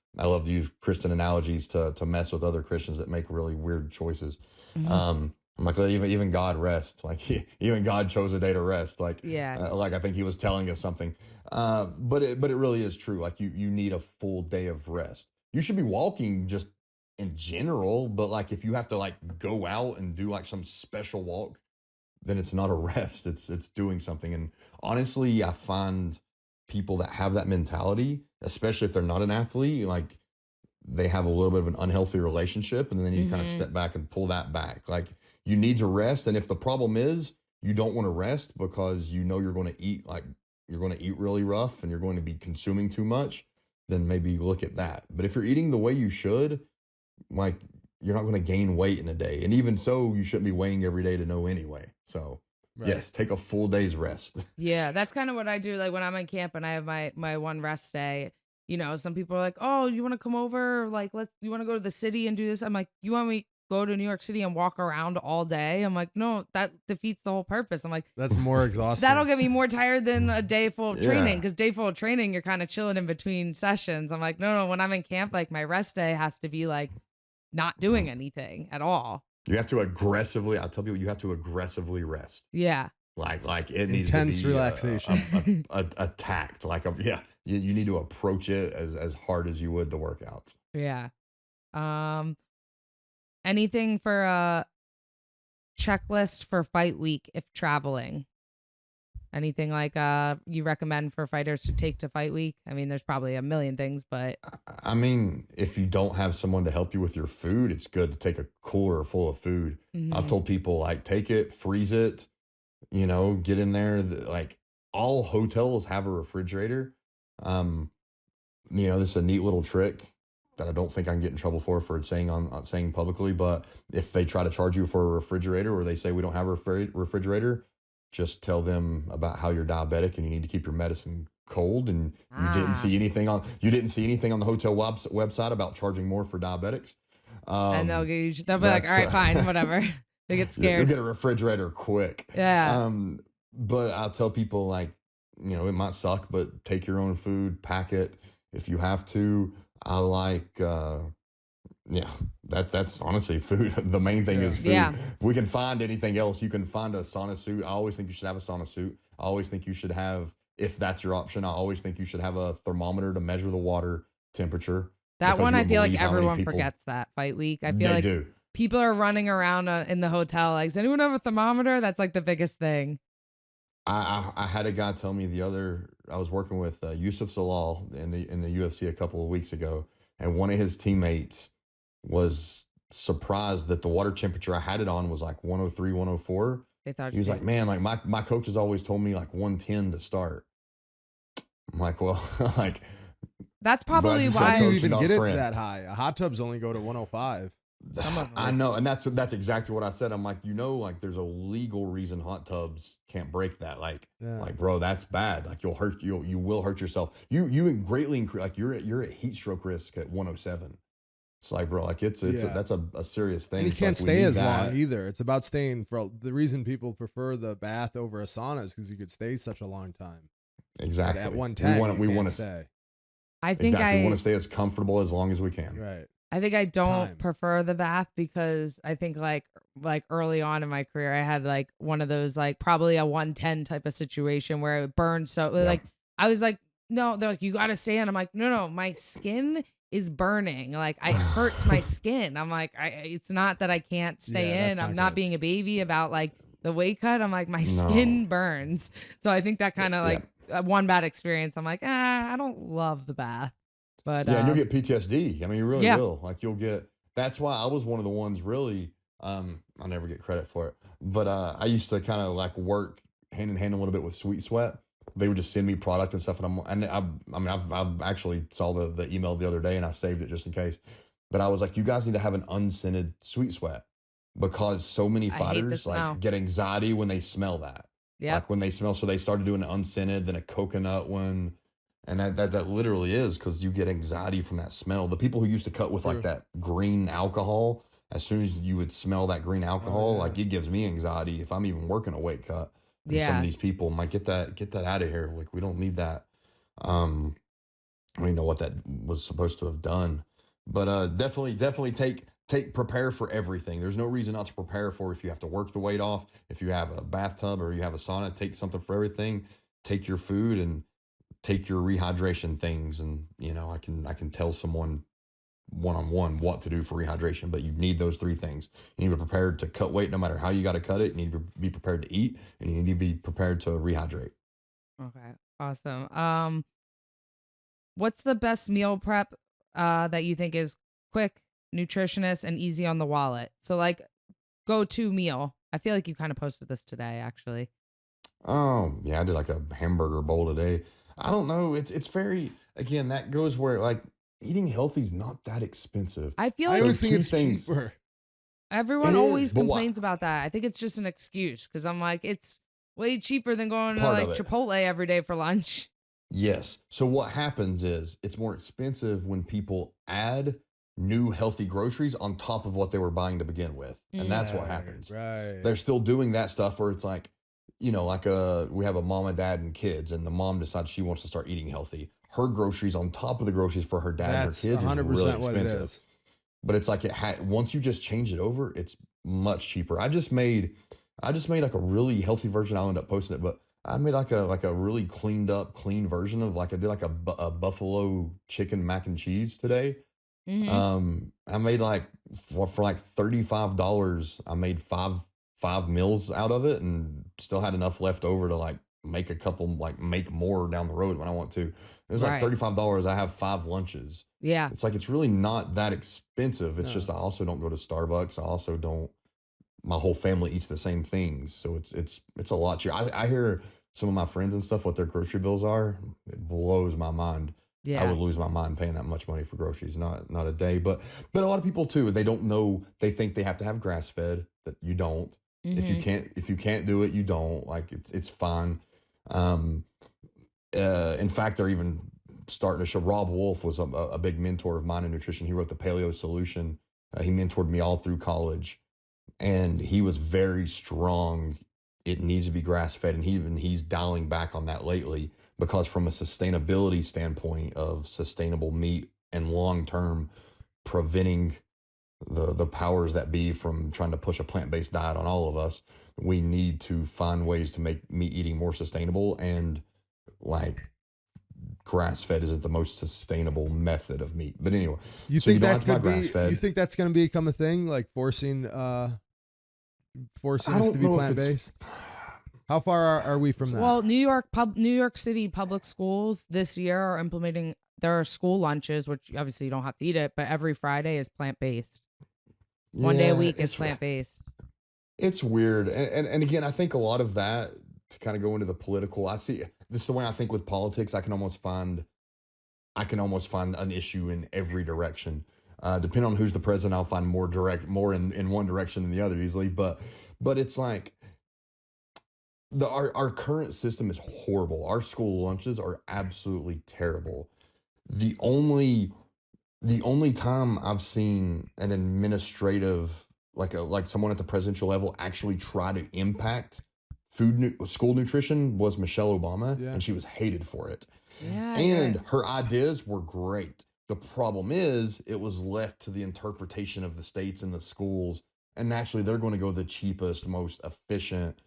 [SPEAKER 2] Christian analogies to mess with other Christians that make really weird choices.
[SPEAKER 1] Mhm.
[SPEAKER 2] I'm like, even God rests. Like even God chose a day to rest. Like
[SPEAKER 1] Yeah.
[SPEAKER 2] like I think he was telling us something. But it really is true. Like you need a full day of rest. You should be walking just in general, but like if you have to like go out and do like some special walk, then it's not a rest. It's doing something. And honestly, I find people that have that mentality, especially if they're not an athlete, like they have a little bit of an unhealthy relationship, and then you kind of
[SPEAKER 1] Mhm.
[SPEAKER 2] step back and pull that back. Like you need to rest, and if the problem is you don't want to rest because you know you're going to eat really rough and you're going to be consuming too much, then maybe look at that. But if you're eating the way you should, like you're not going to gain weight in a day, and even so, you shouldn't be weighing every day to know anyway. So
[SPEAKER 3] Right.
[SPEAKER 2] yes, take a full day's rest.
[SPEAKER 1] Yeah, that's kind of what I do. Like when I'm in camp and I have my one rest day, some people are like, "Oh, you want to come over? Like, you want to go to the city and do this?" I'm like, "You want me to go to New York City and walk around all day?" I'm like, "No, that defeats the whole purpose." I'm like,
[SPEAKER 3] That's more exhausting.
[SPEAKER 1] that'll get me more tired than a day full of training,
[SPEAKER 2] Yeah.
[SPEAKER 1] because day full of training, you're kind of chilling in between sessions. I'm like, no, when I'm in camp, like my rest day has to be like not doing anything at all.
[SPEAKER 2] You have to aggressively. I tell people you have to aggressively rest.
[SPEAKER 1] Yeah.
[SPEAKER 2] Like it needs
[SPEAKER 3] Intense
[SPEAKER 2] to be
[SPEAKER 3] relaxation.
[SPEAKER 2] attacked. You need to approach it as hard as you would the workouts.
[SPEAKER 1] Yeah. Anything for a checklist for fight week if traveling? Anything like you recommend for fighters to take to fight week? I mean, there's probably a million things, but
[SPEAKER 2] I mean, if you don't have someone to help you with your food, it's good to take a cooler full of food. I've
[SPEAKER 1] Mhm.
[SPEAKER 2] told people like take it, freeze it, get in there. Like all hotels have a refrigerator. This is a neat little trick that I don't think I can get in trouble for saying publicly. But if they try to charge you for a refrigerator, or they say we don't have a refrigerator, just tell them about how you're diabetic and you need to keep your medicine cold. And you didn't see anything on the hotel website about charging more for diabetics.
[SPEAKER 1] And they'll be like, all right, fine, whatever. They get
[SPEAKER 2] You'll
[SPEAKER 1] scared.
[SPEAKER 2] get a refrigerator quick.
[SPEAKER 1] Yeah.
[SPEAKER 2] But I'll tell people like, it might suck, but take your own food, pack it if you have to. I like, that's honestly food. The main thing is food.
[SPEAKER 1] Yeah.
[SPEAKER 2] If we can find anything else, you can find a sauna suit. I always think you should have a sauna suit. I always think you should have if that's your option. I always think you should have a thermometer to measure the water temperature,
[SPEAKER 1] That
[SPEAKER 2] because
[SPEAKER 1] one,
[SPEAKER 2] you
[SPEAKER 1] I
[SPEAKER 2] wouldn't
[SPEAKER 1] feel like
[SPEAKER 2] believe how many
[SPEAKER 1] everyone
[SPEAKER 2] people
[SPEAKER 1] forgets that fight week. I feel
[SPEAKER 2] they
[SPEAKER 1] like
[SPEAKER 2] do.
[SPEAKER 1] people are running around in the hotel like, does anyone have a thermometer? That's like the biggest thing.
[SPEAKER 2] I had a guy tell me I was working with Yusuf Salal in the UFC a couple of weeks ago, and one of his teammates was surprised that the water temperature I had it on was like 103, 104.
[SPEAKER 1] They thought
[SPEAKER 2] He was like, man, like my coach has always told me like 110 to start. I'm like, well, like
[SPEAKER 1] that's probably
[SPEAKER 2] glad
[SPEAKER 3] How
[SPEAKER 1] why.
[SPEAKER 3] do you
[SPEAKER 2] coaching
[SPEAKER 3] even
[SPEAKER 2] our
[SPEAKER 3] get it
[SPEAKER 2] friend.
[SPEAKER 3] that high? Hot tubs only go to 105.
[SPEAKER 1] Some of
[SPEAKER 2] I
[SPEAKER 1] them.
[SPEAKER 2] know, and that's exactly what I said. I'm like, like there's a legal reason hot tubs can't break that. Like,
[SPEAKER 3] Yeah.
[SPEAKER 2] like bro, that's bad. Like you will hurt yourself. You greatly increase, like you're at heat stroke risk at 107. It's like, bro, like that's a serious thing.
[SPEAKER 3] And you
[SPEAKER 2] It's
[SPEAKER 3] can't
[SPEAKER 2] like, we
[SPEAKER 3] stay
[SPEAKER 2] need
[SPEAKER 3] as
[SPEAKER 2] that.
[SPEAKER 3] long either. It's about staying for the reason people prefer the bath over a sauna is because you could stay such a long time.
[SPEAKER 2] Exactly.
[SPEAKER 3] But at 110,
[SPEAKER 2] we want to
[SPEAKER 3] stay.
[SPEAKER 1] I think
[SPEAKER 2] exactly. We
[SPEAKER 1] I
[SPEAKER 2] want to stay as comfortable as long as we can.
[SPEAKER 3] Right.
[SPEAKER 1] I think I don't
[SPEAKER 3] Time.
[SPEAKER 1] prefer the bath because I think like early on in my career I had like one of those like probably a 110 type of situation where it burned so like I was like, no, they're like, you gotta stay in. I'm like, no, my skin is burning. Like it hurts my skin. I'm like, it's not that I can't stay
[SPEAKER 3] Yeah, that's
[SPEAKER 1] in. I'm
[SPEAKER 3] not
[SPEAKER 1] not
[SPEAKER 3] good.
[SPEAKER 1] being a baby about like the weight cut. I'm like, my
[SPEAKER 2] No.
[SPEAKER 1] skin burns. So I think that kind of
[SPEAKER 2] Yeah.
[SPEAKER 1] like one bad experience. I'm like, I don't love the bath. But
[SPEAKER 2] Yeah, and you'll get PTSD. I mean, you really
[SPEAKER 1] yeah.
[SPEAKER 2] will. Like you'll get. That's why I was one of the ones really. I'll never get credit for it, but I used to kind of like work hand in hand a little bit with Sweet Sweat. They would just send me product and stuff, and I've actually saw the email the other day and I saved it just in case. But I was like, you guys need to have an unscented Sweet Sweat because so many
[SPEAKER 1] I hate the
[SPEAKER 2] fighters
[SPEAKER 1] smell.
[SPEAKER 2] like get anxiety when they smell that.
[SPEAKER 1] Yeah.
[SPEAKER 2] Like when they smell, so they started doing an unscented, then a coconut one. And that literally is because you get anxiety from that smell. The people who used to cut with like
[SPEAKER 3] True.
[SPEAKER 2] that green alcohol, as soon as you would smell that green alcohol,
[SPEAKER 3] yeah.
[SPEAKER 2] like it gives me anxiety if I'm even working a weight cut. And some
[SPEAKER 1] Yeah.
[SPEAKER 2] of these people might get that out of here. Like we don't need that. I don't even know what that was supposed to have done. But definitely prepare for everything. There's no reason not to prepare for if you have to work the weight off, if you have a bathtub or you have a sauna, take something for everything. Take your food and take your rehydration things, and I can tell someone one-on-one what to do for rehydration, but you need those three things. You need to be prepared to cut weight no matter how you got to cut it. You need to be prepared to eat, and you need to be prepared to rehydrate.
[SPEAKER 1] Okay. Awesome. What's the best meal prep that you think is quick, nutritious, and easy on the wallet? So like go-to meal. I feel like you kind of posted this today, actually.
[SPEAKER 2] Oh yeah, I did like a hamburger bowl today. I don't know, it's very, again, that goes where like eating healthy is not that expensive.
[SPEAKER 1] I feel
[SPEAKER 3] I
[SPEAKER 1] like
[SPEAKER 3] always think
[SPEAKER 2] two
[SPEAKER 3] it's
[SPEAKER 2] things.
[SPEAKER 3] cheaper.
[SPEAKER 1] everyone
[SPEAKER 2] It
[SPEAKER 1] always
[SPEAKER 2] is, but
[SPEAKER 1] complains about that. I think it's just an excuse because I'm like, it's way cheaper than going to
[SPEAKER 2] Part
[SPEAKER 1] like
[SPEAKER 2] of it.
[SPEAKER 1] Chipotle every day for lunch.
[SPEAKER 2] Yes. So what happens is it's more expensive when people add new healthy groceries on top of what they were buying to begin with. And that's what happens.
[SPEAKER 3] Right.
[SPEAKER 2] They're still doing that stuff where it's like, like we have a mom and dad and kids, and the mom decides she wants to start eating healthy. Her groceries on top of the groceries for her dad
[SPEAKER 3] That's
[SPEAKER 2] and her kids
[SPEAKER 3] 100%
[SPEAKER 2] is really
[SPEAKER 3] what it
[SPEAKER 2] expensive.
[SPEAKER 3] is.
[SPEAKER 2] But it's like once you just change it over, it's much cheaper. I just made like a really healthy version. I'll end up posting it, but I made like a really clean version of like I did like a buffalo chicken mac and cheese today.
[SPEAKER 1] Mhm.
[SPEAKER 2] I made like for like $35. I made five meals out of it, and still had enough left over to like make a couple, like make more down the road when I want to. It was like
[SPEAKER 1] Right.
[SPEAKER 2] $35. I have 5 lunches.
[SPEAKER 1] Yeah.
[SPEAKER 2] It's like it's really not that expensive. It's
[SPEAKER 3] No.
[SPEAKER 2] just I also don't go to Starbucks. I also don't. My whole family eats the same things, so it's a lot cheaper. I hear some of my friends and stuff what their grocery bills are. It blows my mind. I
[SPEAKER 1] Yeah.
[SPEAKER 2] would lose my mind paying that much money for groceries, not a day. But a lot of people too, they don't know. They think they have to have grass fed. That you don't. If you
[SPEAKER 1] Mhm.
[SPEAKER 2] can't do it, you don't. Like it's fine. In fact, they're even starting to show. Rob Wolf was a big mentor of mine in nutrition. He wrote the Paleo Solution. He mentored me all through college, and he was very strong. It needs to be grass fed, and he's dialing back on that lately because from a sustainability standpoint of sustainable meat and long term preventing the powers that be from trying to push a plant-based diet on all of us, we need to find ways to make meat eating more sustainable. And like grass fed isn't the most sustainable method of meat. But anyway,
[SPEAKER 3] You
[SPEAKER 2] so you
[SPEAKER 3] think
[SPEAKER 2] don't have
[SPEAKER 3] that
[SPEAKER 2] to buy
[SPEAKER 3] could be?
[SPEAKER 2] grass fed.
[SPEAKER 3] You think that's going to become a thing, like forcing
[SPEAKER 2] I
[SPEAKER 3] us to
[SPEAKER 2] don't
[SPEAKER 3] be
[SPEAKER 2] know if
[SPEAKER 3] plant
[SPEAKER 2] it's
[SPEAKER 3] based? How far are we from that?
[SPEAKER 1] Well, New York City public schools this year are implementing their school lunches, which obviously you don't have to eat it, but every Friday is plant based. One day a
[SPEAKER 2] yeah,
[SPEAKER 1] week is plant based.
[SPEAKER 2] it's weird. And again, I think a lot of that to kind of go into the political, I see this is the way I think with politics, I can almost find an issue in every direction. Depending on who's the president, I'll find more in one direction than the other easily. But it's like our current system is horrible. Our school lunches are absolutely terrible. The only the only time I've seen an administrative like someone at the presidential level actually try to impact school nutrition was Michelle Obama,
[SPEAKER 3] Yeah.
[SPEAKER 2] and she was hated for it.
[SPEAKER 1] Yeah.
[SPEAKER 2] And her ideas were great. The problem is it was left to the interpretation of the states and the schools, and naturally they're going to go the cheapest, most efficient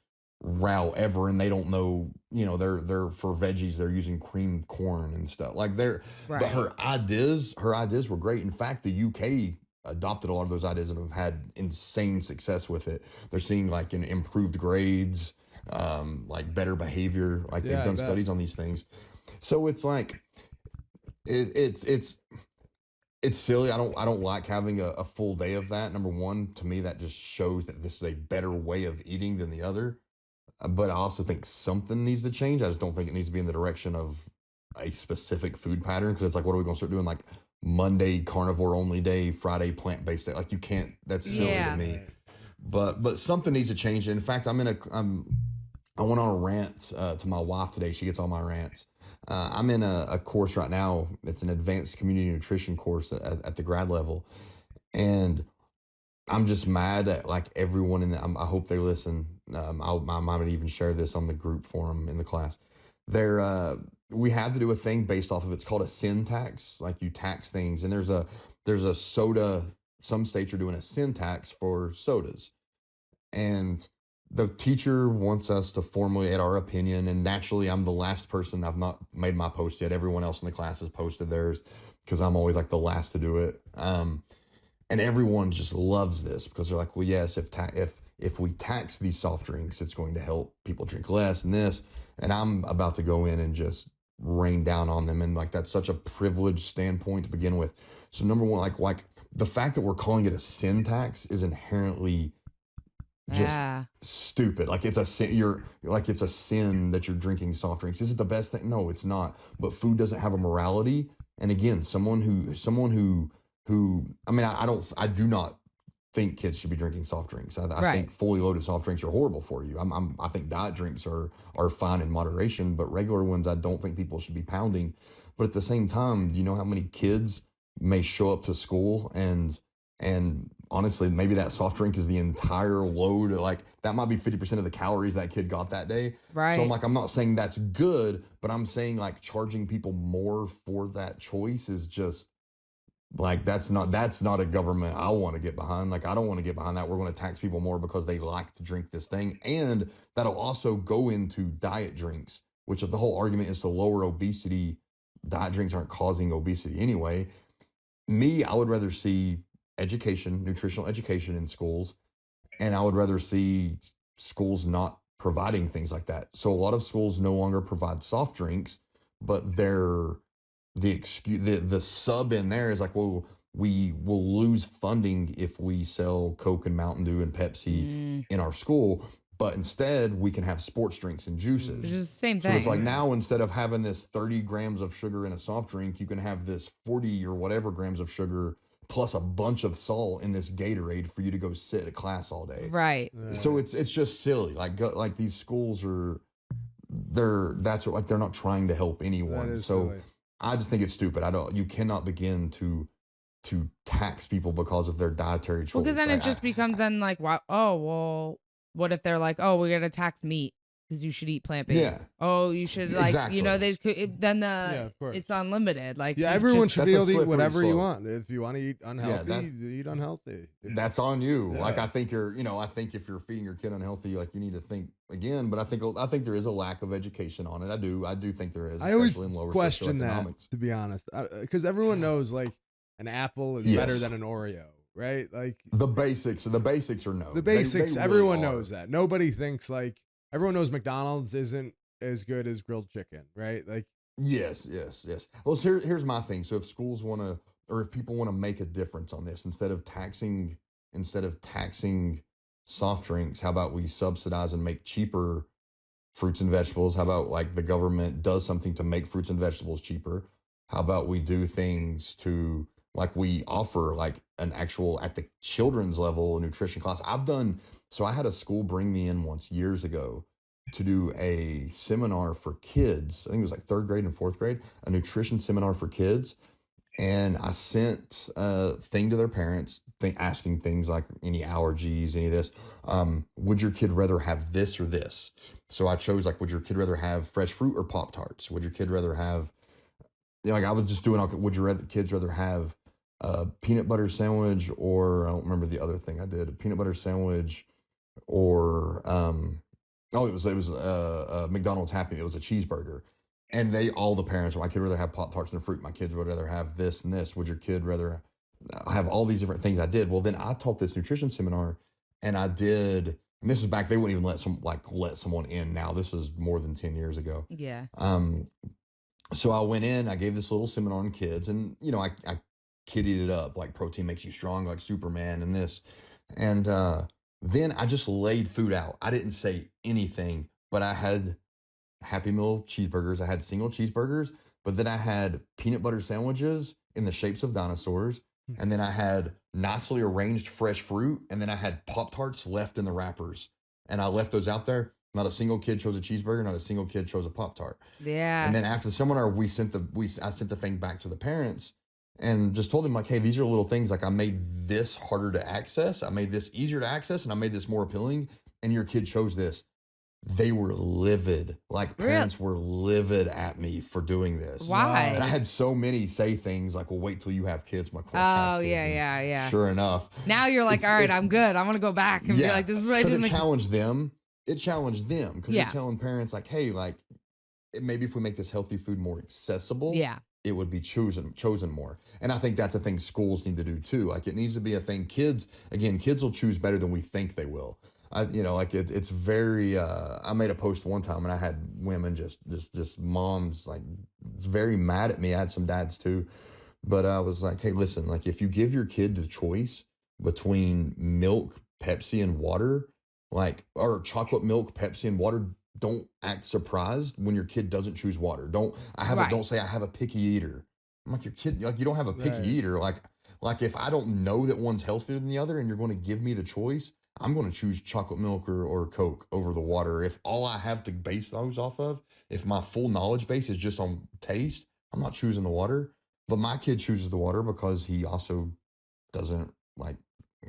[SPEAKER 2] route ever, and they don't know, they're for veggies they're using creamed corn and stuff like they're
[SPEAKER 1] Right.
[SPEAKER 2] but her ideas were great. In fact, the UK adopted a lot of those ideas and have had insane success with it. They're seeing like in improved grades, like better behavior, like
[SPEAKER 3] Yeah,
[SPEAKER 2] they've
[SPEAKER 3] I
[SPEAKER 2] done
[SPEAKER 3] bet.
[SPEAKER 2] studies on these things. So it's like it's silly. I don't like having a full day of that. Number one, to me, that just shows that this is a better way of eating than the other. But I also think something needs to change. I just don't think it needs to be in the direction of a specific food pattern, because it's like, what are we going to start doing? Like Monday carnivore only day, Friday plant based day. Like you can't. That's silly
[SPEAKER 1] Yeah.
[SPEAKER 2] to me. But something needs to change. In fact, I went on a rant to my wife today. She gets all my rants. I'm in a course right now. It's an advanced community nutrition course at the grad level, and I'm just mad at like everyone in the. I hope they listen. I might even share this on the group forum in the class. We have to do a thing based off of, it's called a sin tax. Like you tax things, and there's a soda. Some states are doing a sin tax for sodas, and the teacher wants us to formulate our opinion. And naturally, I'm the last person. I've not made my post yet. Everyone else in the class has posted theirs because I'm always like the last to do it. And everyone just loves this because they're like, well, yes, if we tax these soft drinks, it's going to help people drink less and this. And I'm about to go in and just rain down on them. And like, that's such a privileged standpoint to begin with. So number one, like the fact that we're calling it a sin tax is inherently just
[SPEAKER 1] Yeah.
[SPEAKER 2] stupid. Like it's a sin. It's a sin that you're drinking soft drinks. Is it the best thing? No, it's not. But food doesn't have a morality. And again, someone who I mean, I do not think kids should be drinking soft drinks. I
[SPEAKER 1] Right.
[SPEAKER 2] think fully loaded soft drinks are horrible for you. I think diet drinks are fine in moderation, but regular ones I don't think people should be pounding. But at the same time, do you know how many kids may show up to school and honestly, maybe that soft drink is the entire load. Like that might be 50% of the calories that kid got that day.
[SPEAKER 1] Right.
[SPEAKER 2] So I'm like, I'm not saying that's good, but I'm saying like charging people more for that choice is just like, that's not a government I want to get behind. Like, I don't want to get behind that. We're going to tax people more because they like to drink this thing. And that'll also go into diet drinks, which if the whole argument is to lower obesity, diet drinks aren't causing obesity anyway. I would rather see education, nutritional education in schools, and I would rather see schools not providing things like that. So a lot of schools no longer provide soft drinks, but the sub in there is like, well, we will lose funding if we sell Coke and Mountain Dew and Pepsi in our school, but instead we can have sports drinks and juices.
[SPEAKER 1] Which is the same
[SPEAKER 2] So
[SPEAKER 1] thing.
[SPEAKER 2] it's like now instead of having this 30 grams of sugar in a soft drink, you can have this 40 or whatever grams of sugar plus a bunch of salt in this Gatorade for you to go sit at class all day.
[SPEAKER 1] Right.
[SPEAKER 2] So it's just silly. Like these schools they're not trying to help anyone. So
[SPEAKER 3] silly.
[SPEAKER 2] I just think it's stupid. You cannot begin to tax people because of their dietary choice.
[SPEAKER 1] Well, because then it just becomes then like, wow, oh, well, what if they're like, oh, we're going to tax meat? because you should eat plant-based.
[SPEAKER 2] Yeah.
[SPEAKER 1] Oh, you should like,
[SPEAKER 2] Exactly.
[SPEAKER 1] then
[SPEAKER 3] Yeah, of course.
[SPEAKER 1] it's unlimited. Like
[SPEAKER 3] Yeah,
[SPEAKER 1] you
[SPEAKER 3] everyone
[SPEAKER 1] just-
[SPEAKER 3] should
[SPEAKER 2] That's
[SPEAKER 3] be
[SPEAKER 2] a
[SPEAKER 3] able to eat
[SPEAKER 2] slippery
[SPEAKER 3] whatever you
[SPEAKER 2] slope.
[SPEAKER 3] want. If you want to eat unhealthy,
[SPEAKER 2] that-
[SPEAKER 3] eat unhealthy.
[SPEAKER 2] That's on you.
[SPEAKER 3] Yeah.
[SPEAKER 2] Like I think I think if you're feeding your kid unhealthy, like you need to think again. But I think there is a lack of education on it. I do think there is.
[SPEAKER 3] I always
[SPEAKER 2] especially in lower
[SPEAKER 3] question that,
[SPEAKER 2] socioeconomics.
[SPEAKER 3] to be honest, because everyone knows like an apple is
[SPEAKER 2] Yes.
[SPEAKER 3] better than an Oreo, right? Like
[SPEAKER 2] The basics are no.
[SPEAKER 3] the
[SPEAKER 2] They
[SPEAKER 3] basics,
[SPEAKER 2] really
[SPEAKER 3] everyone
[SPEAKER 2] are.
[SPEAKER 3] knows that. Nobody thinks like everyone knows McDonald's isn't as good as grilled chicken, right? Like
[SPEAKER 2] Yes. Well, so here's my thing. So if schools want to, or if people want to make a difference on this, instead of taxing soft drinks, how about we subsidize and make cheaper fruits and vegetables? How about like the government does something to make fruits and vegetables cheaper? How about we do things to like we offer like an actual at the children's level nutrition class? So I had a school bring me in once years ago to do a seminar for kids. I think it was like 3rd grade and 4th grade, a nutrition seminar for kids. And I sent a thing to their parents, asking things like any allergies, any of this. Would your kid rather have this or this? So I chose like, would your kid rather have fresh fruit or Pop-Tarts? Would your kid rather have, like I was just doing, would your kids rather have a peanut butter sandwich or, I don't remember the other thing I did, a peanut butter sandwich or, it was a McDonald's Happy Meal. It was a cheeseburger. And all the parents were, my kid would rather have Pop-Tarts than fruit. My kids would rather have this and this. Would your kid rather have all these different things I did? Well, then I taught this nutrition seminar and and this is back, they wouldn't even let someone in now. This is more than 10 years ago.
[SPEAKER 1] yeah.
[SPEAKER 2] So I went in, I gave this little seminar on kids and, I kiddied it up like protein makes you strong like Superman and this. And, then I just laid food out. I didn't say anything, but I had Happy Meal cheeseburgers. I had single cheeseburgers, but then I had peanut butter sandwiches in the shapes of dinosaurs. And then I had nicely arranged fresh fruit. And then I had Pop-Tarts left in the wrappers. And I left those out there. Not a single kid chose a cheeseburger. Not a single kid chose a Pop-Tart.
[SPEAKER 1] Yeah.
[SPEAKER 2] And then after the seminar, I sent the thing back to the parents and just told them like, hey, these are little things. Like I made this harder to access. I made this easier to access and I made this more appealing. And your kid chose this. They were livid. Like parents were livid at me for doing this.
[SPEAKER 1] Why?
[SPEAKER 2] And I had so many say things like, well, wait till you have kids. I'm like, well, I have
[SPEAKER 1] Oh,
[SPEAKER 2] kids.
[SPEAKER 1] yeah,
[SPEAKER 2] And
[SPEAKER 1] yeah.
[SPEAKER 2] Sure enough.
[SPEAKER 1] Now you're like, all right,
[SPEAKER 2] it's-
[SPEAKER 1] I'm good. I'm going to go back and be like, this is what I did.
[SPEAKER 2] Because it challenged them. Because
[SPEAKER 1] Yeah.
[SPEAKER 2] you're telling parents like, hey, like maybe if we make this healthy food more accessible,
[SPEAKER 1] Yeah.
[SPEAKER 2] it would be chosen more. And I think that's a thing schools need to do too. Like it needs to be a thing. Kids will choose better than we think they will. It's very, I made a post one time and I had women just moms, like very mad at me. I had some dads too, but I was like, hey, listen, like if you give your kid the choice between milk, Pepsi and water, or chocolate milk, Pepsi and water, don't act surprised when your kid doesn't choose water. Don't say I have a picky eater. I'm like, your kid, like you don't have a picky eater. Like if I don't know that one's healthier than the other and you're going to give me the choice, I'm going to choose chocolate milk or Coke over the water. If all I have to base those off of, if my full knowledge base is just on taste, I'm not choosing the water. But my kid chooses the water because he also doesn't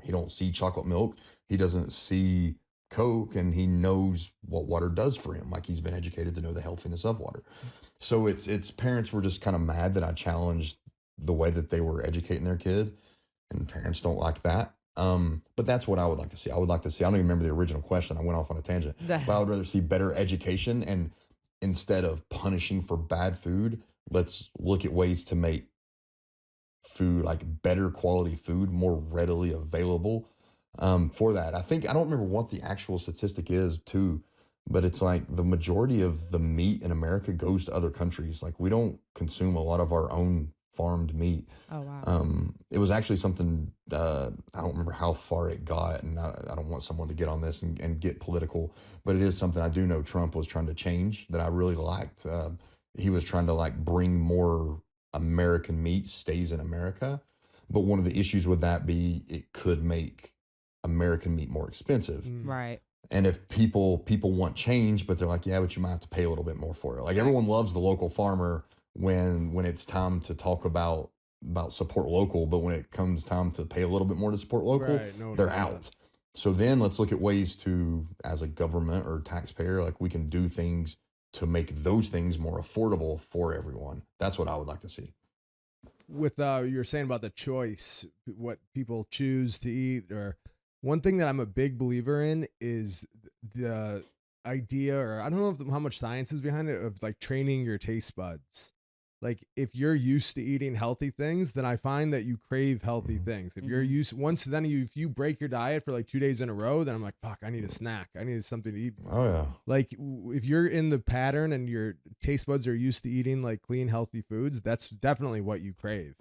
[SPEAKER 2] he don't see chocolate milk. He doesn't see Coke and he knows what water does for him. Like he's been educated to know the healthiness of water. So it's parents were just kind of mad that I challenged the way that they were educating their kid, and parents don't like that. But that's what I would like to see. I would like to see, I don't even remember the original question. I went off on a tangent, but I would rather see better education. And instead of punishing for bad food, let's look at ways to make food, like better quality food, more readily available. For that, I don't remember what the actual statistic is too, but it's like the majority of the meat in America goes to other countries. Like we don't consume a lot of our own farmed meat.
[SPEAKER 1] Oh, wow.
[SPEAKER 2] It was actually something, I don't remember how far it got, and I don't want someone to get on this and get political, but it is something I do know Trump was trying to change that I really liked. He was trying to like bring more American meat stays in America. But one of the issues with that be it could make American meat more expensive.
[SPEAKER 1] Right.
[SPEAKER 2] And if people want change, but they're like, yeah, but you might have to pay a little bit more for it. Like everyone loves the local farmer when it's time to talk about support local, but when it comes time to pay a little bit more to support local,
[SPEAKER 3] Right, no,
[SPEAKER 2] they're
[SPEAKER 3] no,
[SPEAKER 2] out. So then let's look at ways to, as a government or taxpayer, like we can do things to make those things more affordable for everyone. That's what I would like to see.
[SPEAKER 3] With you were saying about the choice, what people choose to eat, or one thing that I'm a big believer in is the idea, or I don't know how much science is behind it, of like training your taste buds. Like if you're used to eating healthy things, then I find that you crave healthy things. If you're used if you break your diet for like 2 days in a row, then I'm like, fuck, I need a snack. I need something to eat.
[SPEAKER 2] Oh yeah.
[SPEAKER 3] Like if you're in the pattern and your taste buds are used to eating like clean, healthy foods, that's definitely what you crave.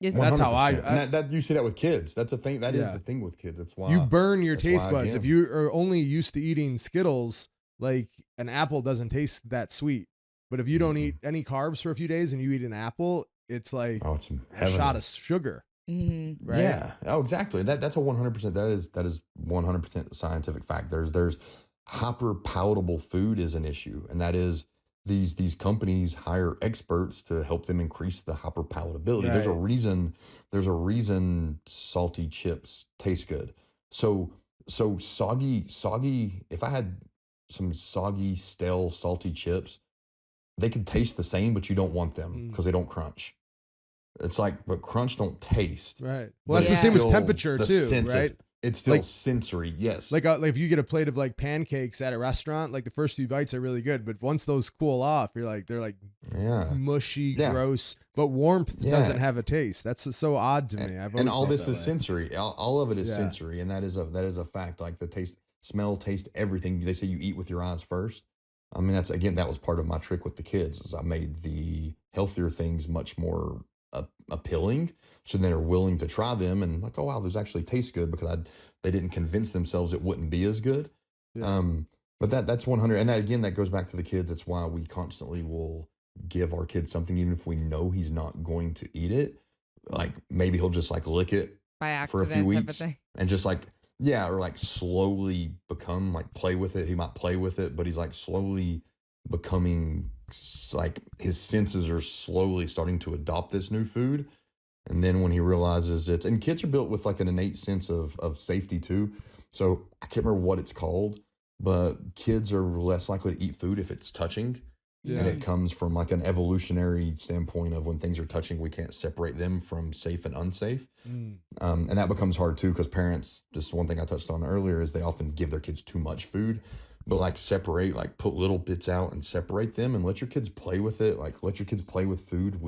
[SPEAKER 3] That's how
[SPEAKER 2] 100%. And that you see that with kids. That's a thing. That is the thing with kids. That's why
[SPEAKER 3] you burn your taste buds.
[SPEAKER 2] Again,
[SPEAKER 3] if you are only used to eating Skittles, like an apple doesn't taste that sweet. But if you don't eat any carbs for a few days and you eat an apple, it's like
[SPEAKER 2] it's
[SPEAKER 3] a shot of sugar.
[SPEAKER 1] Mm-hmm.
[SPEAKER 3] Right?
[SPEAKER 2] Yeah. Oh, exactly. That's a 100%. That is 100% scientific fact. There's hyper palatable food is an issue, and that is these companies hire experts to help them increase the hyper palatability.
[SPEAKER 3] Right.
[SPEAKER 2] There's a reason salty chips taste good. So soggy. If I had some soggy, stale, salty chips, they could taste the same, but you don't want them because they don't crunch. It's like, but crunch don't taste.
[SPEAKER 3] Right. Well, that's the same as temperature too, right?
[SPEAKER 2] It's still sensory. Yes.
[SPEAKER 3] Like if you get a plate of like pancakes at a restaurant, like the first few bites are really good, but once those cool off, they're like mushy, gross. But warmth doesn't have a taste. That's so odd to me.
[SPEAKER 2] And all this is sensory. All of it is sensory, and that is a fact. Like the taste, smell, taste, everything. They say you eat with your eyes first. I mean, that was part of my trick with the kids, is I made the healthier things much more appealing, so they're willing to try them, and like, oh wow, those actually taste good, because they didn't convince themselves it wouldn't be as good. But that's 100, and that goes back to the kids. That's why we constantly will give our kids something, even if we know he's not going to eat it. Like maybe he'll just like lick it
[SPEAKER 1] by accident
[SPEAKER 2] for a few weeks,
[SPEAKER 1] type of thing.
[SPEAKER 2] and just like or like slowly become like play with it. He might play with it, but he's like slowly becoming, like his senses are slowly starting to adopt this new food. And then when he realizes and kids are built with like an innate sense of safety too. So I can't remember what it's called, but kids are less likely to eat food if it's touching. Yeah. And it comes from like an evolutionary standpoint of when things are touching, we can't separate them from safe and unsafe. And that becomes hard too, because parents, this is one thing I touched on earlier, is they often give their kids too much food. But like separate, like put little bits out and separate them, and let your kids play with it. Like let your kids play with food.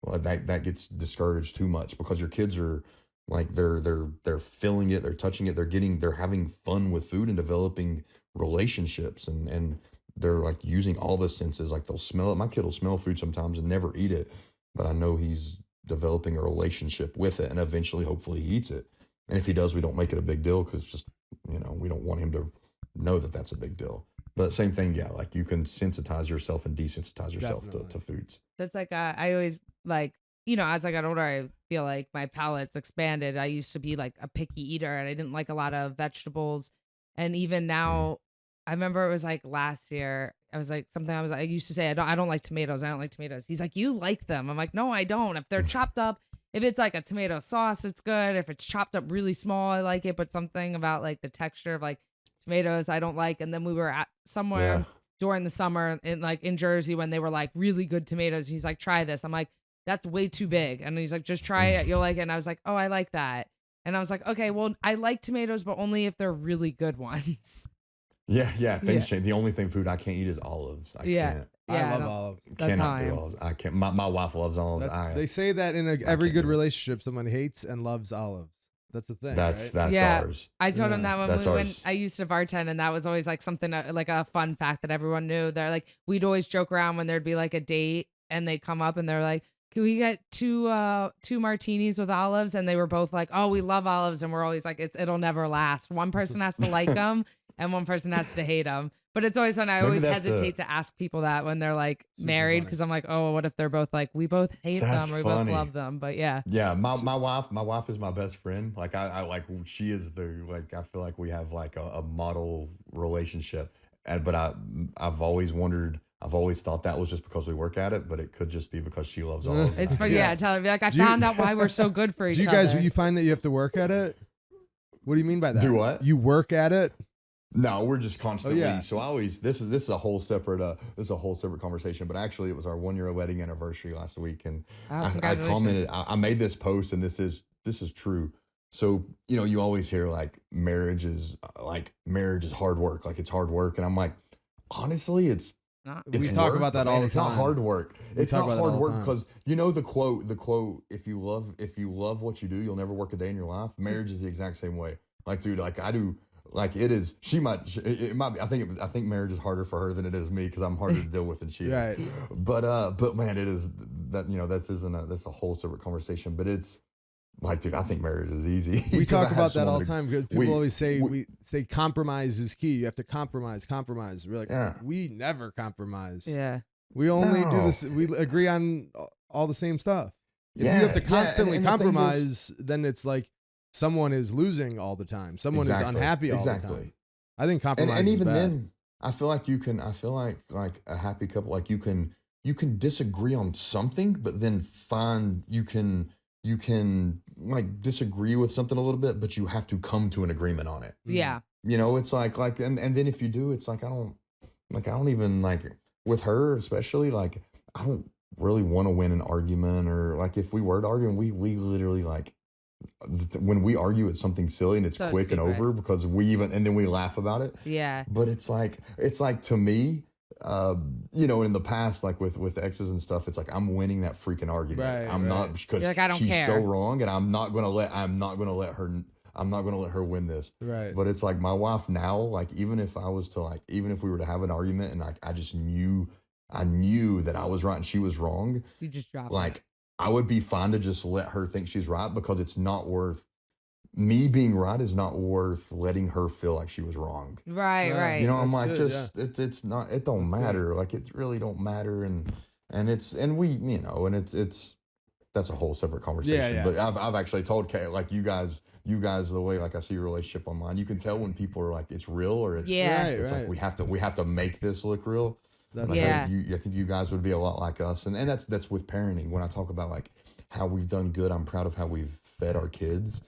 [SPEAKER 2] That gets discouraged too much, because your kids are like, they're feeling it, they're touching it, they're having fun with food and developing relationships, and they're like using all the senses. Like they'll smell it. My kid will smell food sometimes and never eat it, but I know he's developing a relationship with it, and eventually, hopefully, he eats it. And if he does, we don't make it a big deal, because just, we don't want him to know that that's a big deal. But same thing, like you can sensitize yourself and desensitize yourself to foods.
[SPEAKER 1] That's like I always like, as I got older, I feel like my palate's expanded. I used to be like a picky eater, and I didn't like a lot of vegetables. And even now, I remember it was like last year, I used to say, I don't like tomatoes. I don't like tomatoes. He's like, you like them. I'm like, no, I don't. If they're chopped up, if it's like a tomato sauce, it's good. If it's chopped up really small, I like it. But something about like the texture of like tomatoes, I don't like. And then we were at somewhere during the summer in Jersey when they were like really good tomatoes. He's like, try this. I'm like, that's way too big. And he's like, just try it. You'll like it. And I was like, oh, I like that. And I was like, okay, well, I like tomatoes, but only if they're really good ones.
[SPEAKER 2] Yeah. Things change. The only food I can't eat is olives. I can't.
[SPEAKER 3] I love olives.
[SPEAKER 2] Cannot do olives. I can't. My wife loves olives.
[SPEAKER 3] They say that in every good relationship, someone hates and loves olives. That's the thing.
[SPEAKER 2] That's ours.
[SPEAKER 1] I told him that when I used to bartend, and that was always like something like a fun fact that everyone knew. They're like, we'd always joke around when there'd be like a date, and they come up and they're like, can we get two martinis with olives? And they were both like, oh, we love olives. And we're always like, it'll never last. One person has to like them and one person has to hate them. But it's always fun. I always hesitate to ask people that when they're like married, because I'm like, oh, what if they're both like, we both hate them or we both love them? But yeah.
[SPEAKER 2] Yeah. My wife is my best friend. Like I like, she is I feel like we have like a model relationship. But I've always wondered, I've always thought that was just because we work at it, but it could just be because she loves olives.
[SPEAKER 1] It's for tell her, be like, I found out why we're so good for each other.
[SPEAKER 3] Do you find that you have to work at it? What do you mean by that?
[SPEAKER 2] Do what?
[SPEAKER 3] You work at it?
[SPEAKER 2] No, we're just constantly.
[SPEAKER 3] yeah.
[SPEAKER 2] So I always this is a whole separate conversation. But actually, it was our 1 year wedding anniversary last week, and I
[SPEAKER 1] congratulations.
[SPEAKER 2] commented. I made this post, and this is true. So you always hear like marriage is hard work, like it's hard work, and I'm like, honestly, it's
[SPEAKER 3] We talk about that all the
[SPEAKER 2] it's
[SPEAKER 3] time.
[SPEAKER 2] not hard work.
[SPEAKER 3] We
[SPEAKER 2] It's
[SPEAKER 3] talk
[SPEAKER 2] not
[SPEAKER 3] about that
[SPEAKER 2] hard
[SPEAKER 3] all the
[SPEAKER 2] work
[SPEAKER 3] time.
[SPEAKER 2] because the quote, if you love what you do, you'll never work a day in your life. Marriage is the exact same way. Like, dude, like I do, like it is. It might be. I think marriage is harder for her than it is me because I'm harder to deal with than she is.
[SPEAKER 3] Right.
[SPEAKER 2] But man, it is that that's a whole separate conversation. But it's like, dude, I think marriage is easy.
[SPEAKER 3] We
[SPEAKER 2] 'Cause I
[SPEAKER 3] talk
[SPEAKER 2] have
[SPEAKER 3] about that
[SPEAKER 2] someone
[SPEAKER 3] all the
[SPEAKER 2] to-
[SPEAKER 3] time because people always say
[SPEAKER 2] we-
[SPEAKER 3] we say compromise is key. You have to compromise. We're like,
[SPEAKER 2] Yeah.
[SPEAKER 3] we never compromise.
[SPEAKER 1] Yeah.
[SPEAKER 3] We only do
[SPEAKER 2] No.
[SPEAKER 3] this. We agree on all the same stuff. If
[SPEAKER 2] Yeah,
[SPEAKER 3] you have to
[SPEAKER 2] yeah,
[SPEAKER 3] constantly
[SPEAKER 2] and the thing is-
[SPEAKER 3] compromise, then it's like someone is losing all the time. Someone is unhappy all the time. I think compromise
[SPEAKER 2] and
[SPEAKER 3] is
[SPEAKER 2] even
[SPEAKER 3] bad.
[SPEAKER 2] then, I feel like like a happy couple, like you can disagree on something, but then you can like disagree with something a little bit, but you have to come to an agreement on it.
[SPEAKER 1] Yeah.
[SPEAKER 2] It's like and then if you do, it's like I don't even like with her especially, like I don't really want to win an argument, or like if we were to argue, and we literally like when we argue it's something silly and it's
[SPEAKER 1] So
[SPEAKER 2] quick and
[SPEAKER 1] stupid.
[SPEAKER 2] over because and then we laugh about it.
[SPEAKER 1] Yeah.
[SPEAKER 2] But it's like to me, in the past, like with exes and stuff, it's like I'm winning that freaking argument.
[SPEAKER 3] Right,
[SPEAKER 2] I'm not
[SPEAKER 3] right.
[SPEAKER 2] because
[SPEAKER 1] You're like, I don't
[SPEAKER 2] she's so
[SPEAKER 1] care.
[SPEAKER 2] wrong, and I'm not gonna let her win this.
[SPEAKER 3] Right.
[SPEAKER 2] But it's like my wife now, like even if we were to have an argument and like I knew that I was right and she was wrong,
[SPEAKER 1] You just drop
[SPEAKER 2] like I would be fine to just let her think she's right because it's not worth me being right is not worth letting her feel like she was wrong.
[SPEAKER 1] it. Right.
[SPEAKER 3] Yeah.
[SPEAKER 1] Right.
[SPEAKER 2] I'm
[SPEAKER 3] That's
[SPEAKER 2] like,
[SPEAKER 3] good,
[SPEAKER 2] just it's not, it don't matter. Like it really don't matter, and it's that's a whole separate conversation.
[SPEAKER 3] Yeah.
[SPEAKER 2] But I've actually told Kay, like you guys the way like I see your relationship online, you can tell when people are like it's real or it's
[SPEAKER 1] Yeah.
[SPEAKER 2] it's
[SPEAKER 3] Right.
[SPEAKER 2] like we have to make this look real.
[SPEAKER 3] That's
[SPEAKER 2] Like,
[SPEAKER 1] Yeah.
[SPEAKER 2] I think you guys would be a lot like us, and that's with parenting. When I talk about like how we've done good, I'm proud of how we've fed our kids.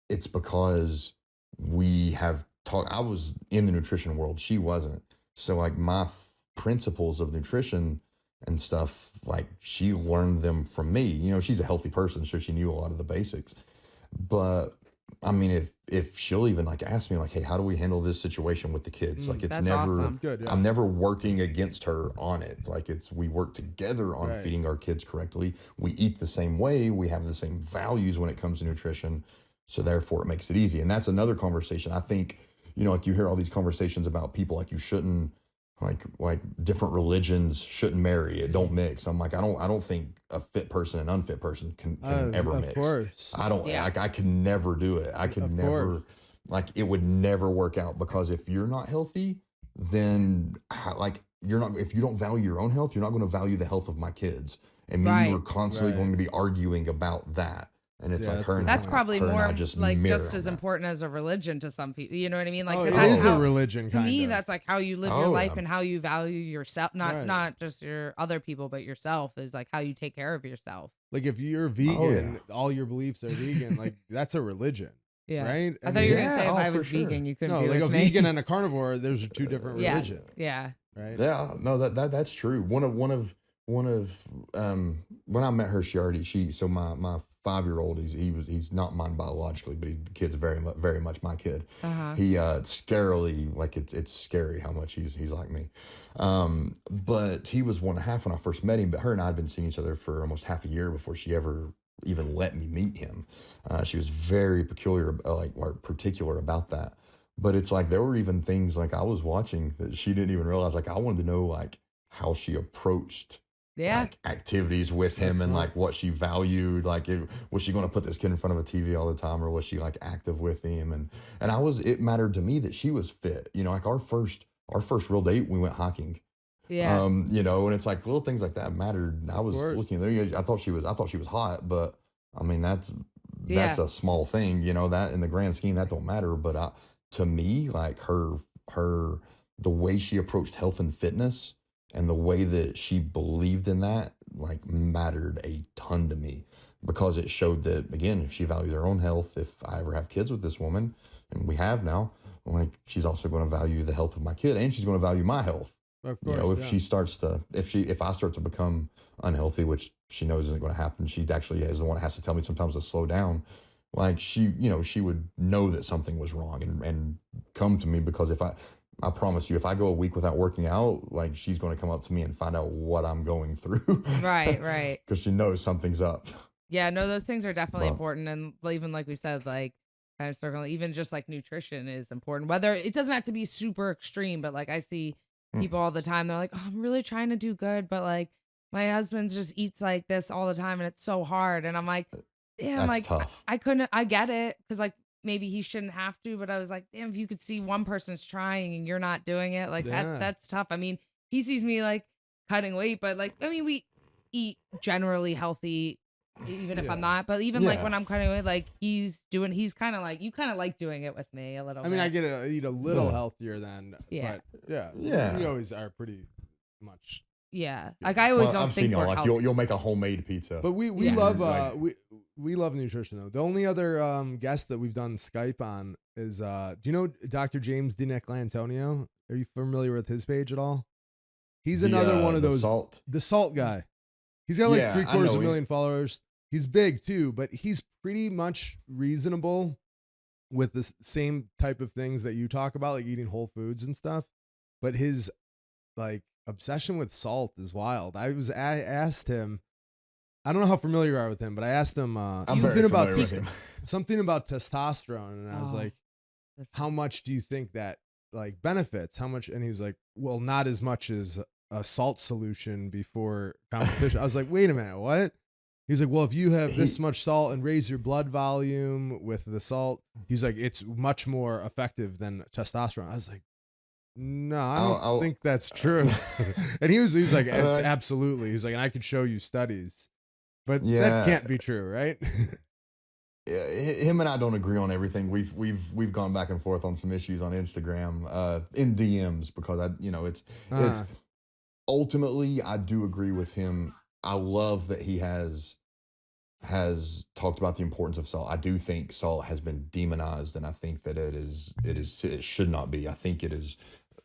[SPEAKER 2] It's because we have taught. I was in the nutrition world; she wasn't. So like my principles of nutrition and stuff, like she learned them from me. She's a healthy person, so she knew a lot of the basics. But I mean, if she'll even like ask me like, "Hey, how do we handle this situation with the kids?" Like it's
[SPEAKER 1] That's
[SPEAKER 2] never.
[SPEAKER 1] awesome.
[SPEAKER 3] That's good. Yeah.
[SPEAKER 2] I'm never working against her on it. Like we work together on
[SPEAKER 3] Right.
[SPEAKER 2] feeding our kids correctly. We eat the same way. We have the same values when it comes to nutrition. So therefore it makes it easy. And that's another conversation. I think, like you hear all these conversations about people like you shouldn't like different religions shouldn't marry. It don't mix. I'm like, I don't think a fit person and unfit person can ever
[SPEAKER 3] of
[SPEAKER 2] mix.
[SPEAKER 3] course.
[SPEAKER 2] I don't
[SPEAKER 1] Yeah.
[SPEAKER 2] like I could never do it. I could
[SPEAKER 3] Of
[SPEAKER 2] never
[SPEAKER 3] course.
[SPEAKER 2] like it would never work out because if you're not healthy, then if you don't value your own health, you're not going to value the health of my kids. And me and you
[SPEAKER 1] Right.
[SPEAKER 2] are constantly
[SPEAKER 3] Right.
[SPEAKER 2] going to be arguing about that. And it's
[SPEAKER 3] Yeah,
[SPEAKER 2] like
[SPEAKER 3] that's
[SPEAKER 2] her
[SPEAKER 3] good.
[SPEAKER 2] and
[SPEAKER 1] That's
[SPEAKER 2] I-
[SPEAKER 1] probably
[SPEAKER 2] her and I
[SPEAKER 1] more
[SPEAKER 2] just
[SPEAKER 1] like
[SPEAKER 2] mirror
[SPEAKER 1] just
[SPEAKER 2] on
[SPEAKER 1] as
[SPEAKER 2] that.
[SPEAKER 1] important as a religion to some people. You know what I mean? Like,
[SPEAKER 3] Oh,
[SPEAKER 1] 'cause
[SPEAKER 3] it
[SPEAKER 1] that's
[SPEAKER 3] is
[SPEAKER 1] how,
[SPEAKER 3] a religion,
[SPEAKER 1] to
[SPEAKER 3] kind
[SPEAKER 1] me,
[SPEAKER 3] of.
[SPEAKER 1] that's like how you live
[SPEAKER 2] Oh,
[SPEAKER 1] your life
[SPEAKER 2] yeah.
[SPEAKER 1] and how you value yourself.
[SPEAKER 3] Right.
[SPEAKER 1] Not just your other people, but yourself is like how you take care of yourself.
[SPEAKER 3] Like if you're vegan, all your beliefs are vegan. Like that's a religion,
[SPEAKER 1] Yeah.
[SPEAKER 3] right?
[SPEAKER 1] I thought you were
[SPEAKER 2] Yeah,
[SPEAKER 1] gonna say if
[SPEAKER 2] oh,
[SPEAKER 1] I
[SPEAKER 2] for
[SPEAKER 1] was
[SPEAKER 2] sure.
[SPEAKER 1] vegan, you couldn't
[SPEAKER 3] No,
[SPEAKER 1] be
[SPEAKER 3] like
[SPEAKER 1] with
[SPEAKER 3] a
[SPEAKER 1] me.
[SPEAKER 3] vegan and a carnivore. Those are two different
[SPEAKER 1] Yes.
[SPEAKER 3] religions,
[SPEAKER 1] Yeah.
[SPEAKER 3] right?
[SPEAKER 2] Yeah, no, that's true. One of when I met her, so my 5-year-old, he's not mine biologically, but the kid's very much my kid.
[SPEAKER 1] Uh-huh.
[SPEAKER 2] He scarily, like it's scary how much he's like me. But he was 1.5 when I first met him, but her and I had been seeing each other for almost half a year before she ever even let me meet him. She was very particular about that. But it's like there were even things like I was watching that she didn't even realize. Like I wanted to know like how she approached
[SPEAKER 1] Yeah.
[SPEAKER 2] like activities with him
[SPEAKER 3] That's
[SPEAKER 2] and
[SPEAKER 3] smart.
[SPEAKER 2] like what she valued. Like was she going to put this kid in front of a TV all the time, or was she like active with him? And it mattered to me that she was fit. Like our first real date, we went hiking.
[SPEAKER 1] Yeah.
[SPEAKER 2] And it's like little things like that mattered. I was
[SPEAKER 3] course.
[SPEAKER 2] looking there. I thought she was hot, but I mean that's
[SPEAKER 1] Yeah.
[SPEAKER 2] a small thing. That in the grand scheme that don't matter. But to me, like her the way she approached health and fitness and the way that she believed in that like mattered a ton to me. because it showed that, again, if she values her own health, if I ever have kids with this woman, and we have now, like, she's also going to value the health of my kid, and she's going to value my health.
[SPEAKER 3] Of course,
[SPEAKER 2] If she starts to, if I start to become unhealthy, which she knows isn't going to happen, she actually is the one that has to tell me sometimes to slow down. Like, she would know that something was wrong and come to me, because I promise you, if I go a week without working out, like, she's going to come up to me and find out what I'm going through.
[SPEAKER 1] Right.
[SPEAKER 2] Because she knows something's up.
[SPEAKER 1] Yeah, no, those things are definitely important. And even like we said, like, kind of circling, even just like nutrition is important. Whether it doesn't have to be super extreme, but like I see people all the time, they're like, oh, I'm really trying to do good, but like my husband just eats like this all the time and it's so hard. And I'm like, damn,
[SPEAKER 2] That's
[SPEAKER 1] like
[SPEAKER 2] tough.
[SPEAKER 1] I couldn't, I get it. Cause like maybe he shouldn't have to, but I was like, damn, if you could see one person's trying and you're not doing it, like that's tough. I mean, he sees me like cutting weight, but like, I mean, we eat generally healthy, even if I'm not, but even like when I'm cutting weight, like he's kind of like, you kind of like doing it with me a little bit.
[SPEAKER 3] I mean, I get to eat a little healthier than, but we always are pretty much.
[SPEAKER 1] Yeah. Like I always don't
[SPEAKER 2] I've
[SPEAKER 1] think
[SPEAKER 2] seen
[SPEAKER 1] we're
[SPEAKER 2] like
[SPEAKER 1] healthy.
[SPEAKER 2] you'll make a homemade pizza.
[SPEAKER 3] But we love we love nutrition though. The only other guest that we've done Skype on is do you know Dr. James DiNicolantonio? Are you familiar with his page at all? He's another one of those the salt guy. He's got like 750,000 followers. He's big too, but he's pretty much reasonable with the same type of things that you talk about, like eating whole foods and stuff. But his like obsession with salt is wild. I asked him, I don't know how familiar you are with him, but I asked him something about testosterone, and I was like, how much do you think that like benefits? How much? And he was like, well, not as much as a salt solution before competition. I was like, wait a minute, what? He's like, well, if you have this much salt and raise your blood volume with the salt, he's like, it's much more effective than testosterone. I was like, no, I don't think that's true. And he was like, it's absolutely. He's like, and I could show you studies, but that can't be true, right?
[SPEAKER 2] Yeah, him and I don't agree on everything. We've gone back and forth on some issues on Instagram, in DMs, because it's ultimately, I do agree with him. I love that he has talked about the importance of salt. I do think salt has been demonized, and I think that it should not be. I think it has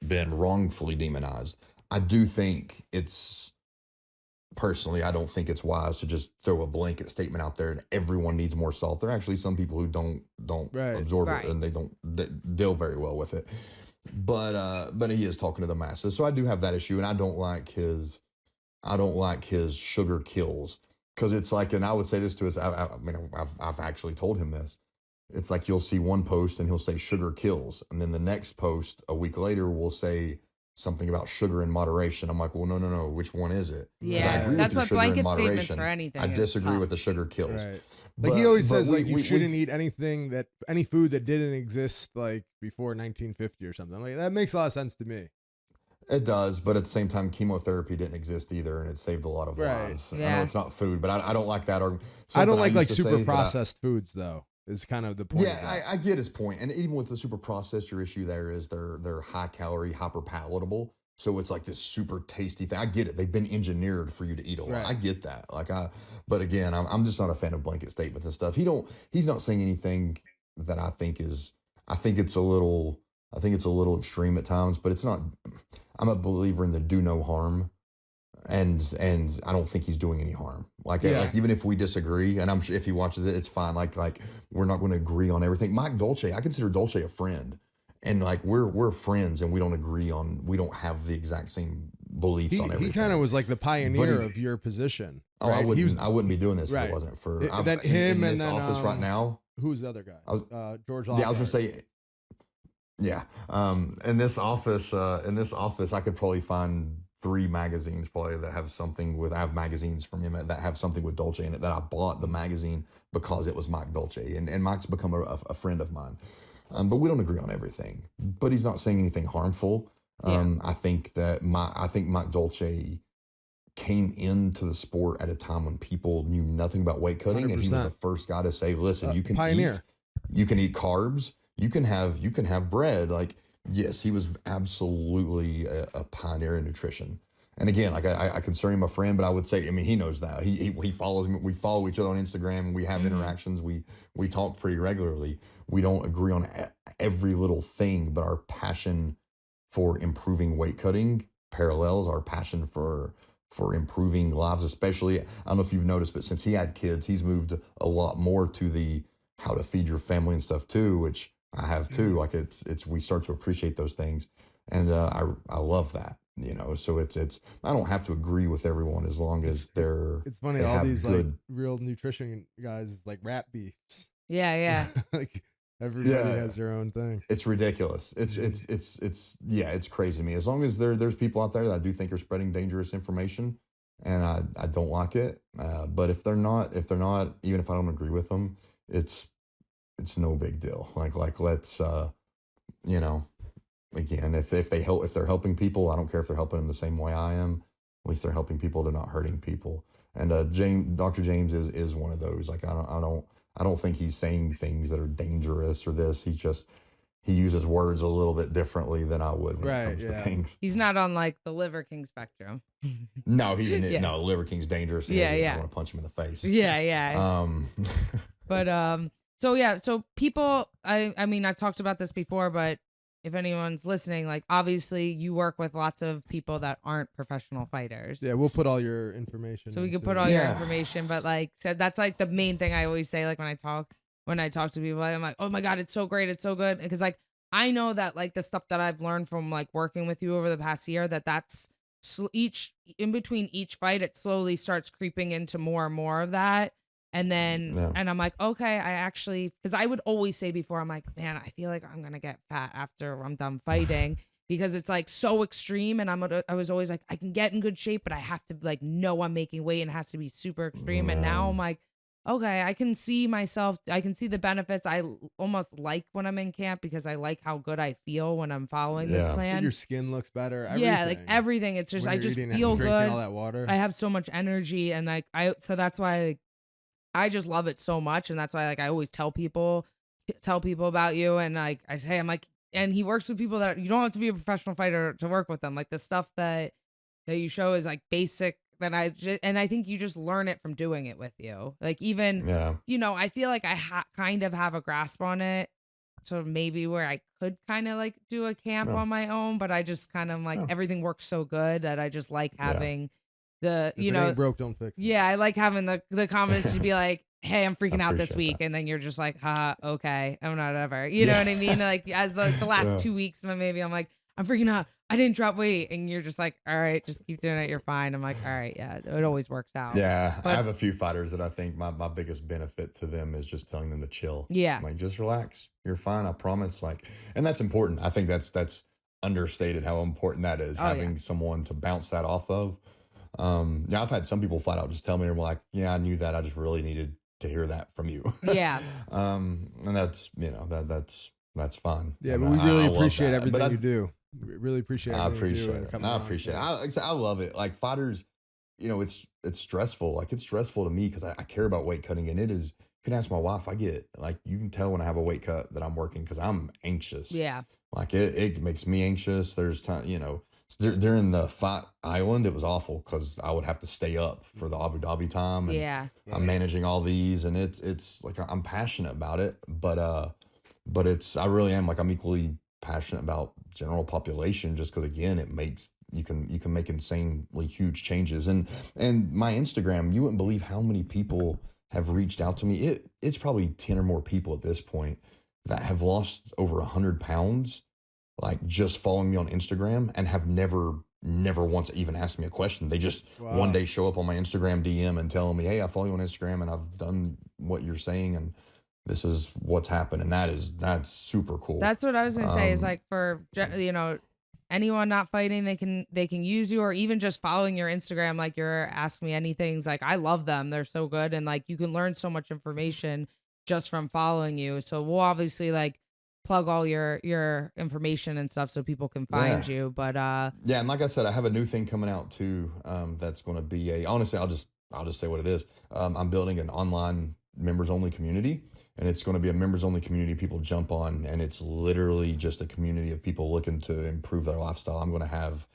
[SPEAKER 2] been wrongfully demonized. I do think personally, I don't think it's wise to just throw a blanket statement out there and everyone needs more salt. There are actually some people who don't absorb it, and they deal very well with it. But he is talking to the masses. So I do have that issue, and I don't like his sugar kills, because it's like, and I would say this to us. I've actually told him this. It's like you'll see one post and he'll say sugar kills, and then the next post a week later will say something about sugar in moderation. I'm like, well, no, which one is it?
[SPEAKER 1] Yeah, that's what blanket statements for anything.
[SPEAKER 2] I disagree with the sugar kills.
[SPEAKER 3] Right. Like he always says, like you shouldn't eat any food that didn't exist like before 1950 or something. Like that makes a lot of sense to me.
[SPEAKER 2] It does, but at the same time, chemotherapy didn't exist either, and it saved a lot of lives.
[SPEAKER 1] Yeah.
[SPEAKER 2] I know it's not food, but I don't like that argument.
[SPEAKER 3] I don't like super processed foods, though, is kind of the point.
[SPEAKER 2] Yeah, I get his point. And even with the super processed, your issue there is they're high calorie, hyper palatable. So it's like this super tasty thing. I get it. They've been engineered for you to eat a lot. Right. I get that. But again, I'm just not a fan of blanket statements and stuff. He's not saying anything that I think it's a little extreme at times, but it's not. I'm a believer in the do no harm, and I don't think he's doing any harm. Like even if we disagree, and I'm sure if he watches it, it's fine. Like we're not going to agree on everything. Mike Dolce, I consider Dolce a friend, and like we're friends, and we don't have the exact same beliefs on everything.
[SPEAKER 3] He kind of was like the pioneer of your position.
[SPEAKER 2] Oh, right? I wouldn't be doing this if it wasn't for
[SPEAKER 3] in
[SPEAKER 2] this office right now.
[SPEAKER 3] Who's the other guy? George.
[SPEAKER 2] Yeah, I was gonna say. Yeah. In this office, I could probably find 3 magazines probably that have something with. I have magazines from him that have something with Dolce in it that I bought the magazine because it was Mike Dolce, and Mike's become a friend of mine. But we don't agree on everything. But he's not saying anything harmful. I think Mike Dolce came into the sport at a time when people knew nothing about weight cutting, 100%. And he was the first guy to say, "Listen, you can eat carbs." You can have bread. Like, yes, he was absolutely a pioneer in nutrition. And again, like I consider him a friend, but I would say, I mean, he knows that he follows me. We follow each other on Instagram, and we have interactions. We talk pretty regularly. We don't agree on every little thing, but our passion for improving weight cutting parallels our passion for improving lives. Especially, I don't know if you've noticed, but since he had kids, he's moved a lot more to the how to feed your family and stuff too, which I have too. Like it's we start to appreciate those things, and I love that. So it's I don't have to agree with everyone as long as
[SPEAKER 3] it's funny,
[SPEAKER 2] they
[SPEAKER 3] all
[SPEAKER 2] have
[SPEAKER 3] these like
[SPEAKER 2] good.
[SPEAKER 3] real nutrition guys like rap beefs.
[SPEAKER 1] Yeah.
[SPEAKER 3] Like everybody
[SPEAKER 2] Yeah.
[SPEAKER 3] has their own thing.
[SPEAKER 2] It's ridiculous. It's crazy to me. As long as there's people out there that I do think are spreading dangerous information, and I don't like it. But if they're not, even if I don't agree with them, it's no big deal. Like let's you know again, if they're helping people, I don't care if they're helping them the same way I am. At least they're helping people. They're not hurting people. And Dr. James is one of those. Like I don't think he's saying things that are dangerous or this. He uses words a little bit differently than I would when it comes to things.
[SPEAKER 1] He's not on like the Liver King spectrum.
[SPEAKER 2] No, no, Liver King's dangerous. I want to punch him in the face.
[SPEAKER 1] Yeah. But so people, I mean, I've talked about this before, but if anyone's listening, like obviously you work with lots of people that aren't professional fighters.
[SPEAKER 3] Yeah, we'll put all your information.
[SPEAKER 1] So we can put all your information, but like, so that's like the main thing I always say, like when I talk to people, I'm like, oh my God, it's so great. It's so good. Because like, I know that like the stuff that I've learned from like working with you over the past year, that's in between each fight, it slowly starts creeping into more and more of that. And then, and I'm like, okay, because I would always say before, I'm like, man, I feel like I'm going to get fat after I'm done fighting because it's like so extreme. And I was always like, I can get in good shape, but I have to like know I'm making weight and it has to be super extreme. And now I'm like, okay, I can see the benefits. I almost like when I'm in camp because I like how good I feel when I'm following this plan.
[SPEAKER 3] Your skin looks better.
[SPEAKER 1] Yeah, like everything. It's just, I just feel good.
[SPEAKER 3] All that water.
[SPEAKER 1] I have so much energy. And like, so that's why I just love it so much. And that's why like I always tell people about you. And like I say, I'm like, and he works with people that you don't have to be a professional fighter to work with them. Like the stuff that you show is like basic that and I think you just learn it from doing it with you. Like even, I feel like I kind of have a grasp on it. So maybe where I could kind of like do a camp on my own, but I just kind of like everything works so good that I just like having if it ain't
[SPEAKER 3] broke, don't fix it.
[SPEAKER 1] Yeah, I like having the confidence to be like, hey, I'm freaking out this week. And then you're just like, okay, I'm not ever. You know what I mean? Like as the last 2 weeks, maybe I'm like, I'm freaking out. I didn't drop weight. And you're just like, all right, just keep doing it. You're fine. I'm like, all right, yeah, it always works out.
[SPEAKER 2] Yeah, I have a few fighters that I think my biggest benefit to them is just telling them to chill.
[SPEAKER 1] Yeah.
[SPEAKER 2] Like, just relax. You're fine. I promise. Like, and that's important. I think that's understated how important that is, having someone to bounce that off of. I've had some people flat out just tell me, they're like, yeah, I knew that. I just really needed to hear that from you.
[SPEAKER 1] Yeah.
[SPEAKER 2] And that's, that's fine.
[SPEAKER 3] Yeah,
[SPEAKER 2] and
[SPEAKER 3] but we really appreciate
[SPEAKER 2] everything
[SPEAKER 3] you do. We really appreciate
[SPEAKER 2] I
[SPEAKER 3] everything
[SPEAKER 2] appreciate
[SPEAKER 3] you do.
[SPEAKER 2] it. I appreciate it. I love it. Like fighters, it's stressful. Like it's stressful to me because I care about weight cutting, and it is, you can ask my wife, you can tell when I have a weight cut that I'm working because I'm anxious.
[SPEAKER 1] Yeah.
[SPEAKER 2] Like it makes me anxious. There's time, during the fight island, it was awful because I would have to stay up for the Abu Dhabi time. And I'm managing all these, and it's like I'm passionate about it, but I really am. Like I'm equally passionate about general population, just because again, it makes you can make insanely huge changes. And my Instagram, you wouldn't believe how many people have reached out to me. It's probably 10 or more people at this point that have lost over 100 pounds. Like just following me on Instagram and have never once even asked me a question. They just one day show up on my Instagram DM and tell me, hey, I follow you on Instagram and I've done what you're saying and this is what's happened. And that's super cool.
[SPEAKER 1] That's what I was going to say is like for, anyone not fighting, they can use you, or even just following your Instagram. Like you're asking me anything. Like I love them. They're so good. And like, you can learn so much information just from following you. So we'll obviously like plug all your information and stuff so people can find you. But
[SPEAKER 2] and like I said, I have a new thing coming out too. That's going to be honestly, I'll just say what it is. I'm building an online members only community, and it's going to be a members only community people jump on, and it's literally just a community of people looking to improve their lifestyle. I'm going to have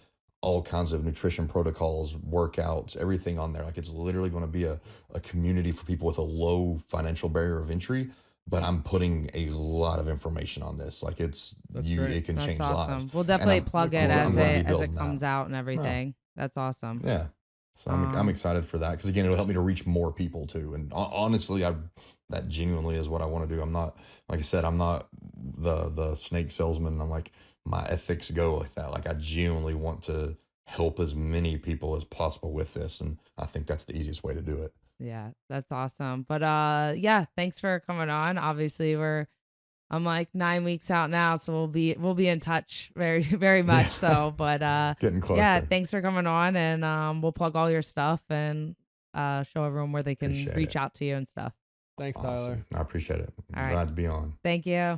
[SPEAKER 2] all kinds of nutrition protocols, workouts, everything on there. Like it's literally going to be a community for people with a low financial barrier of entry. But I'm putting a lot of information on this. Like
[SPEAKER 3] That's great.
[SPEAKER 2] it can
[SPEAKER 1] That's
[SPEAKER 2] change lives.
[SPEAKER 1] awesome. We'll definitely plug it
[SPEAKER 2] I'm
[SPEAKER 1] as
[SPEAKER 2] gonna be
[SPEAKER 1] it
[SPEAKER 2] building that.
[SPEAKER 1] comes out and
[SPEAKER 2] Yeah.
[SPEAKER 1] everything. That's awesome.
[SPEAKER 2] Yeah. So I'm
[SPEAKER 1] Um,
[SPEAKER 2] excited for that because again, it'll help me to reach more people too. And honestly, that genuinely is what I want to do. I'm not, like I said, I'm not the snake salesman. I'm like, my ethics go like that. Like I genuinely want to help as many people as possible with this, and I think that's the easiest way to do it.
[SPEAKER 1] yeah, that's awesome. But yeah, thanks for coming on. Obviously, I'm like 9 weeks out now, so we'll be in touch very very much
[SPEAKER 2] Yeah.
[SPEAKER 1] so. But
[SPEAKER 2] Getting
[SPEAKER 1] yeah,
[SPEAKER 2] closer.
[SPEAKER 1] thanks for coming on, and we'll plug all your stuff and show everyone where they can
[SPEAKER 2] Appreciate
[SPEAKER 1] reach
[SPEAKER 2] it.
[SPEAKER 1] out to you and stuff.
[SPEAKER 3] Thanks, Tyler.
[SPEAKER 2] Awesome. I appreciate it.
[SPEAKER 1] All right.
[SPEAKER 2] Glad to be on.
[SPEAKER 1] Thank you.